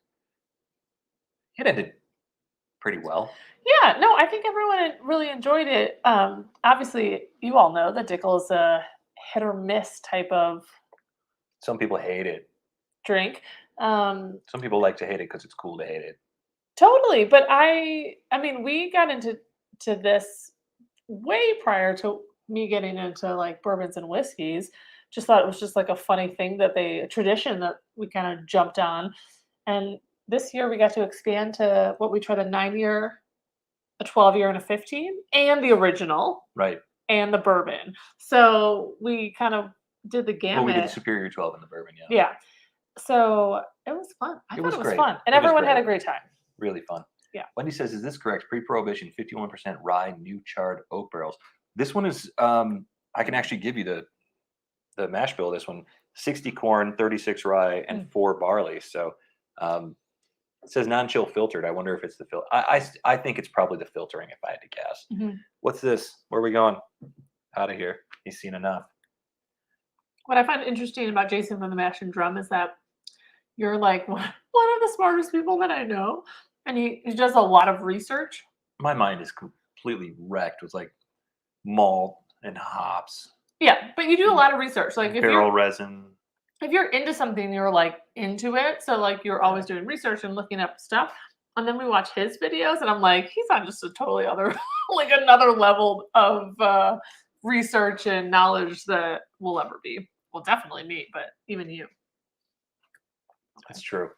It ended pretty well. Yeah, no, I think everyone really enjoyed it. Obviously, you all know that Dickel is a hit or miss type of Some people hate it. drink. Some people like to hate it because it's cool to hate it. Totally, but I mean, we got into this way prior to me getting into like bourbons and whiskeys. Just thought it was just like a funny thing a tradition that we kind of jumped on. And this year we got to expand to what we tried: a 9-year, a 12-year, and a 15, and the original, Right. and the bourbon. So we kind of did the gamut. Well, we did Superior 12 in the bourbon, yeah. Yeah. So it was fun. I thought it was great. fun, and It was everyone had great. a great time. Really fun. Yeah. Wendy says, "Is this correct? Pre-prohibition, 51% rye, new charred oak barrels." This one is. I can actually give you the mash bill. This one, 60 corn, 36 rye, and 4 barley. So it says non-chill filtered. I wonder if it's the filter. I think it's probably the filtering, if I had to guess. Mm-hmm. What's this? Where are we going? Out of here. He's seen enough. What I find interesting about Jason from the Mash and Drum is that you're like one of the smartest people that I know, and he does a lot of research. My mind is completely wrecked with like malt and hops. Yeah, but you do a lot of research. Like barrel resin. If you're into something, you're like into it. So like you're always doing research and looking up stuff. And then we watch his videos, and I'm like, he's on just a totally other, like another level of research and knowledge that will ever be. Well, definitely me, but even you. That's true.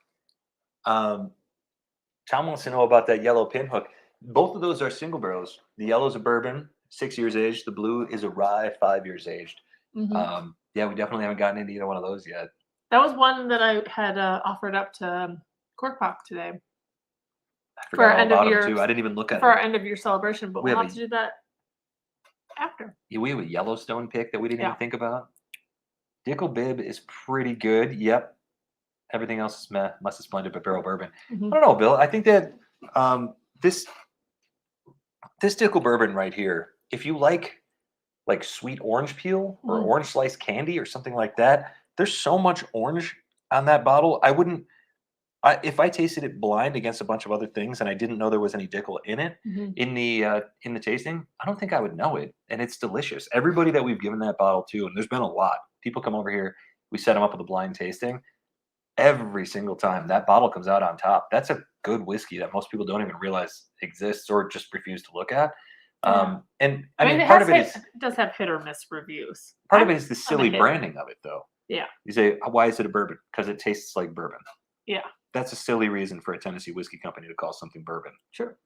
Tom wants to know about that yellow pinhook. Both of those are single barrels. The yellow's a bourbon, 6 years aged. The blue is a rye, 5 years aged. Mm-hmm. Yeah, we definitely haven't gotten into either one of those yet. That was one that I had offered up to Cork Pop today. I forgot all about them too. I didn't even look at for them. our end of year celebration, but we'll have to do that after. Yeah, we have a Yellowstone pick that we didn't even think about. Dickel Bib is pretty good. Yep. Everything else is meh. Must have splendid, but barrel bourbon. Mm-hmm. I don't know, Bill. I think that this Dickel bourbon right here, if you like sweet orange peel or orange slice candy or something like that, there's so much orange on that bottle. I wouldn't. If I tasted it blind against a bunch of other things and I didn't know there was any Dickel in it in the tasting, I don't think I would know it. And it's delicious. Everybody that we've given that bottle to, and there's been a lot. People come over here. We set them up with a blind tasting. Every single time that bottle comes out on top. That's a good whiskey that most people don't even realize exists or just refuse to look at. And I mean part of it does have hit or miss reviews. Part of it is the silly branding of it, though. Yeah. You say, why is it a bourbon? Because it tastes like bourbon. Yeah. That's a silly reason for a Tennessee whiskey company to call something bourbon. Sure.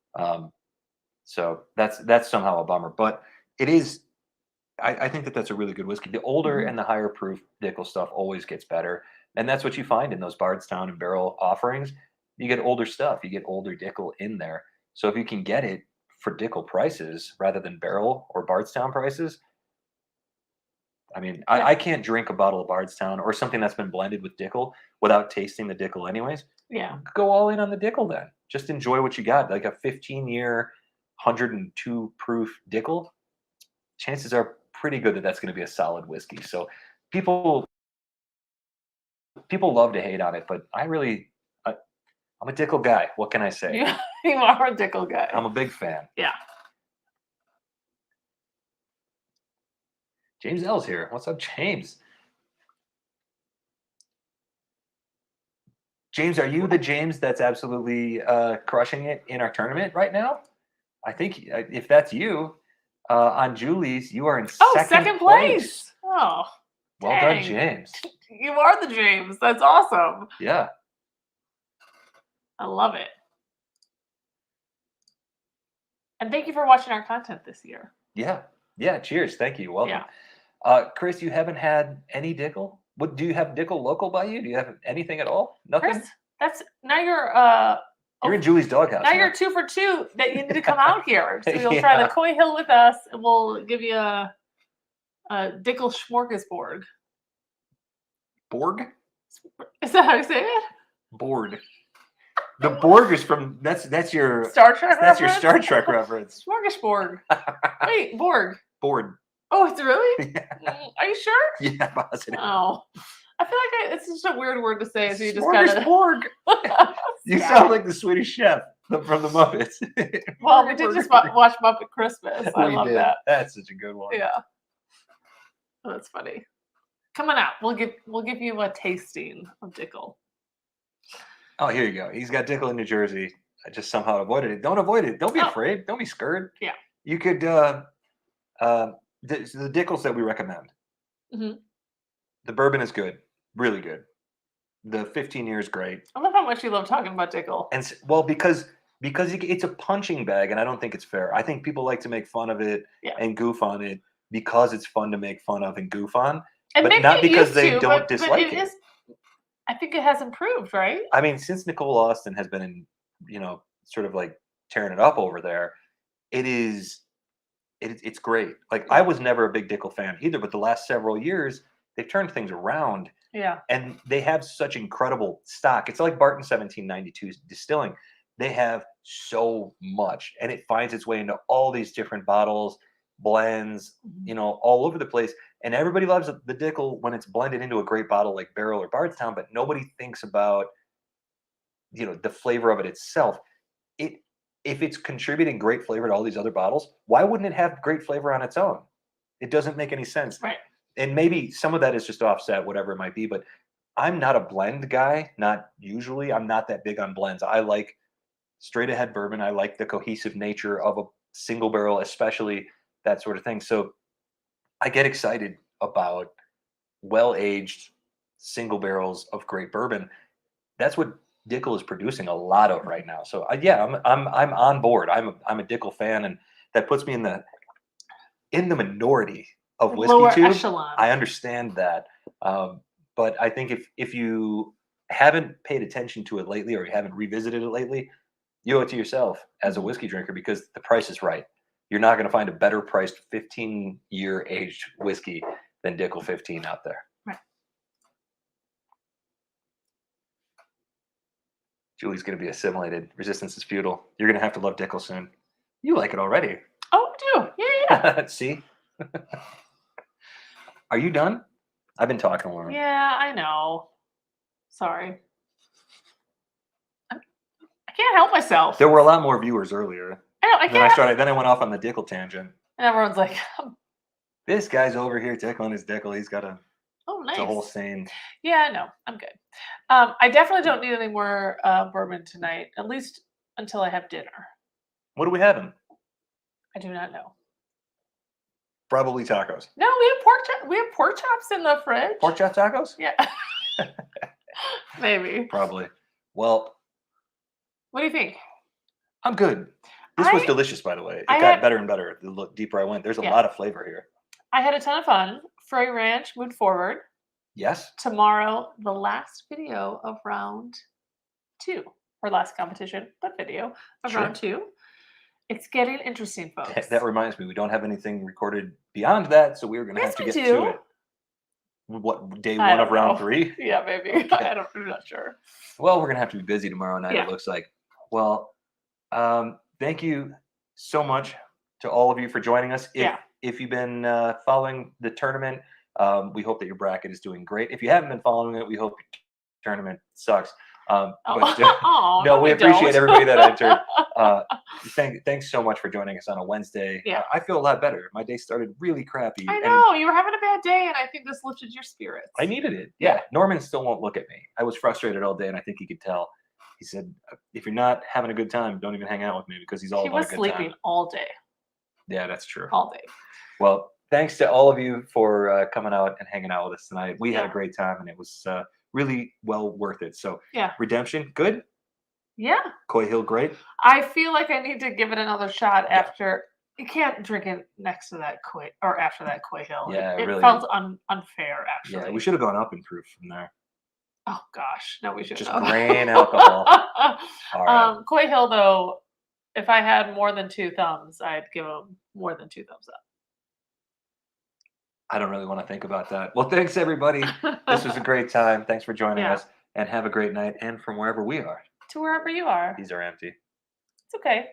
So that's somehow a bummer, but it is. I think that's a really good whiskey. The older and the higher proof Dickel stuff always gets better, and that's what you find in those Bardstown and barrel offerings. You get older stuff. You get older Dickel in there. So if you can get it for Dickel prices rather than barrel or Bardstown prices, I mean, I can't drink a bottle of Bardstown or something that's been blended with Dickel without tasting the Dickel anyways. Yeah. Go all in on the Dickel then. Just enjoy what you got. Like a 15-year, 102 proof Dickel, chances are pretty good that that's going to be a solid whiskey. So people love to hate on it, but I'm a Dickel guy. What can I say? You are a Dickel guy. I'm a big fan. Yeah. James L's here. What's up, James? James, are you the James that's absolutely crushing it in our tournament right now? I think if that's you, On Julie's, you are in Oh, second place. Oh, Well done, dang. James. You are the James. That's awesome. Yeah. I love it. And thank you for watching our content this year. Yeah. Yeah. Cheers. Thank you. Welcome. Yeah. Chris, you haven't had any Dickel? What do you have Dickel local by you? Do you have anything at all? Nothing? Chris, that's now You're in Julie's doghouse. now you're 2 for 2 that you need to come out here. So you'll try the Coy Hill with us, and we'll give you a Dickel smorgasbord. Borg? Is that how you say it? Borg. The Borg is from that's your Star Trek that's your reference? Star Trek reference. Smorgasbord. Wait, Borg. Board. Oh, it's really? Yeah. Are you sure? Yeah, positive. Oh. I feel like it's just a weird word to say, so you just kind of. Smorgasbord. You sound like the Swedish chef from the Muppets. Well, we did just watch Muppet Christmas. I love that. That's such a good one. Yeah. Oh, that's funny. Come on out. We'll give you a tasting of Dickel. Oh, here you go. He's got Dickel in New Jersey. I just somehow avoided it. Don't avoid it. Don't be afraid. Don't be scared. Yeah. You could the Dickels that we recommend. Mm-hmm. The bourbon is good, really good. The 15 years great. I love how much you love talking about Dickel. And well, because it's a punching bag, and I don't think it's fair. I think people like to make fun of it and goof on it because it's fun to make fun of and goof on, and but not because they don't dislike it. I think it has improved, right? I mean, since Nicole Austin has been in, sort of like tearing it up over there, it's great. Like I was never a big Dickel fan either, but the last several years they've turned things around. Yeah. And they have such incredible stock. It's like Barton 1792 distilling. They have so much, and it finds its way into all these different bottles, blends, all over the place. And everybody loves the Dickel when it's blended into a great bottle like Barrel or Bardstown, but nobody thinks about, the flavor of it itself. If it's contributing great flavor to all these other bottles, why wouldn't it have great flavor on its own? It doesn't make any sense. Right. And maybe some of that is just offset, whatever it might be, but I'm not a blend guy. Not usually. I'm not that big on blends. I like straight ahead bourbon. I like the cohesive nature of a single barrel, especially that sort of thing. So I get excited about well-aged single barrels of great bourbon. That's what Dickel is producing a lot of right now. So I'm on board. I'm a Dickel fan, and that puts me in the minority of whiskey lower tube. echelon. I understand that, but I think if you haven't paid attention to it lately, or you haven't revisited it lately, you owe it to yourself as a whiskey drinker, because the price is right. You're not going to find a better priced 15-year aged whiskey than Dickel 15 out there. Right. Julie's going to be assimilated. Resistance is futile. You're going to have to love Dickel soon. You like it already. Oh, I do. Yeah. See? Are you done? I've been talking a lot. Yeah, I know. Sorry. I can't help myself. There were a lot more viewers earlier. I know. Then I went off on the Dickel tangent. And everyone's like, this guy's over here tickling his Dickel. He's got a nice. The whole scene. Yeah, no, I'm good. I definitely don't need any more bourbon tonight, at least until I have dinner. What are we having? I do not know. Probably tacos. No, we have pork chops in the fridge. Pork chop tacos? Yeah. Maybe. Probably. Well, what do you think? I'm good. This was delicious, by the way. It got better and better the deeper I went. There's a lot of flavor here. I had a ton of fun. Frey Ranch moved forward. Yes. Tomorrow, the last video of round 2, or last competition, but video of round 2. It's getting interesting, folks. That reminds me, we don't have anything recorded beyond that, so we're going to have to get to it. What, day 1 of round 3? Yeah, maybe. Okay. I'm not sure. Well, we're going to have to be busy tomorrow night, it looks like. Well, thank you so much to all of you for joining us. If you've been following the tournament, we hope that your bracket is doing great. If you haven't been following it, we hope your tournament sucks. No, we appreciate everybody that entered. Thanks so much for joining us on a Wednesday. Yeah. I feel a lot better. My day started really crappy. I know. You were having a bad day, and I think this lifted your spirits. I needed it. Yeah. Norman still won't look at me. I was frustrated all day, and I think he could tell. He said, if you're not having a good time, don't even hang out with me, because he's all about a good time. He was sleeping all day. Yeah, that's true. all day. Well, thanks to all of you for coming out and hanging out with us tonight. We had a Yeah. great time, and it was really well worth it. So, Yeah. Redemption, good. Yeah. Coy Hill, great. I feel like I need to give it another shot Yeah. after. You can't drink it next to that Coy or after that Coy Hill. Yeah, it really. felt unfair actually. Yeah, we should have gone up in proof from there. Oh gosh, no, we should Just have. grain alcohol. All right. Coy Hill though, if I had more than 2 thumbs, I'd give him more than 2 thumbs I don't really want to think about that. Well, thanks everybody. up. This was a great time. Thanks for joining Yeah. us, and have a great night. And from wherever we are, To wherever you are. these are empty. It's okay.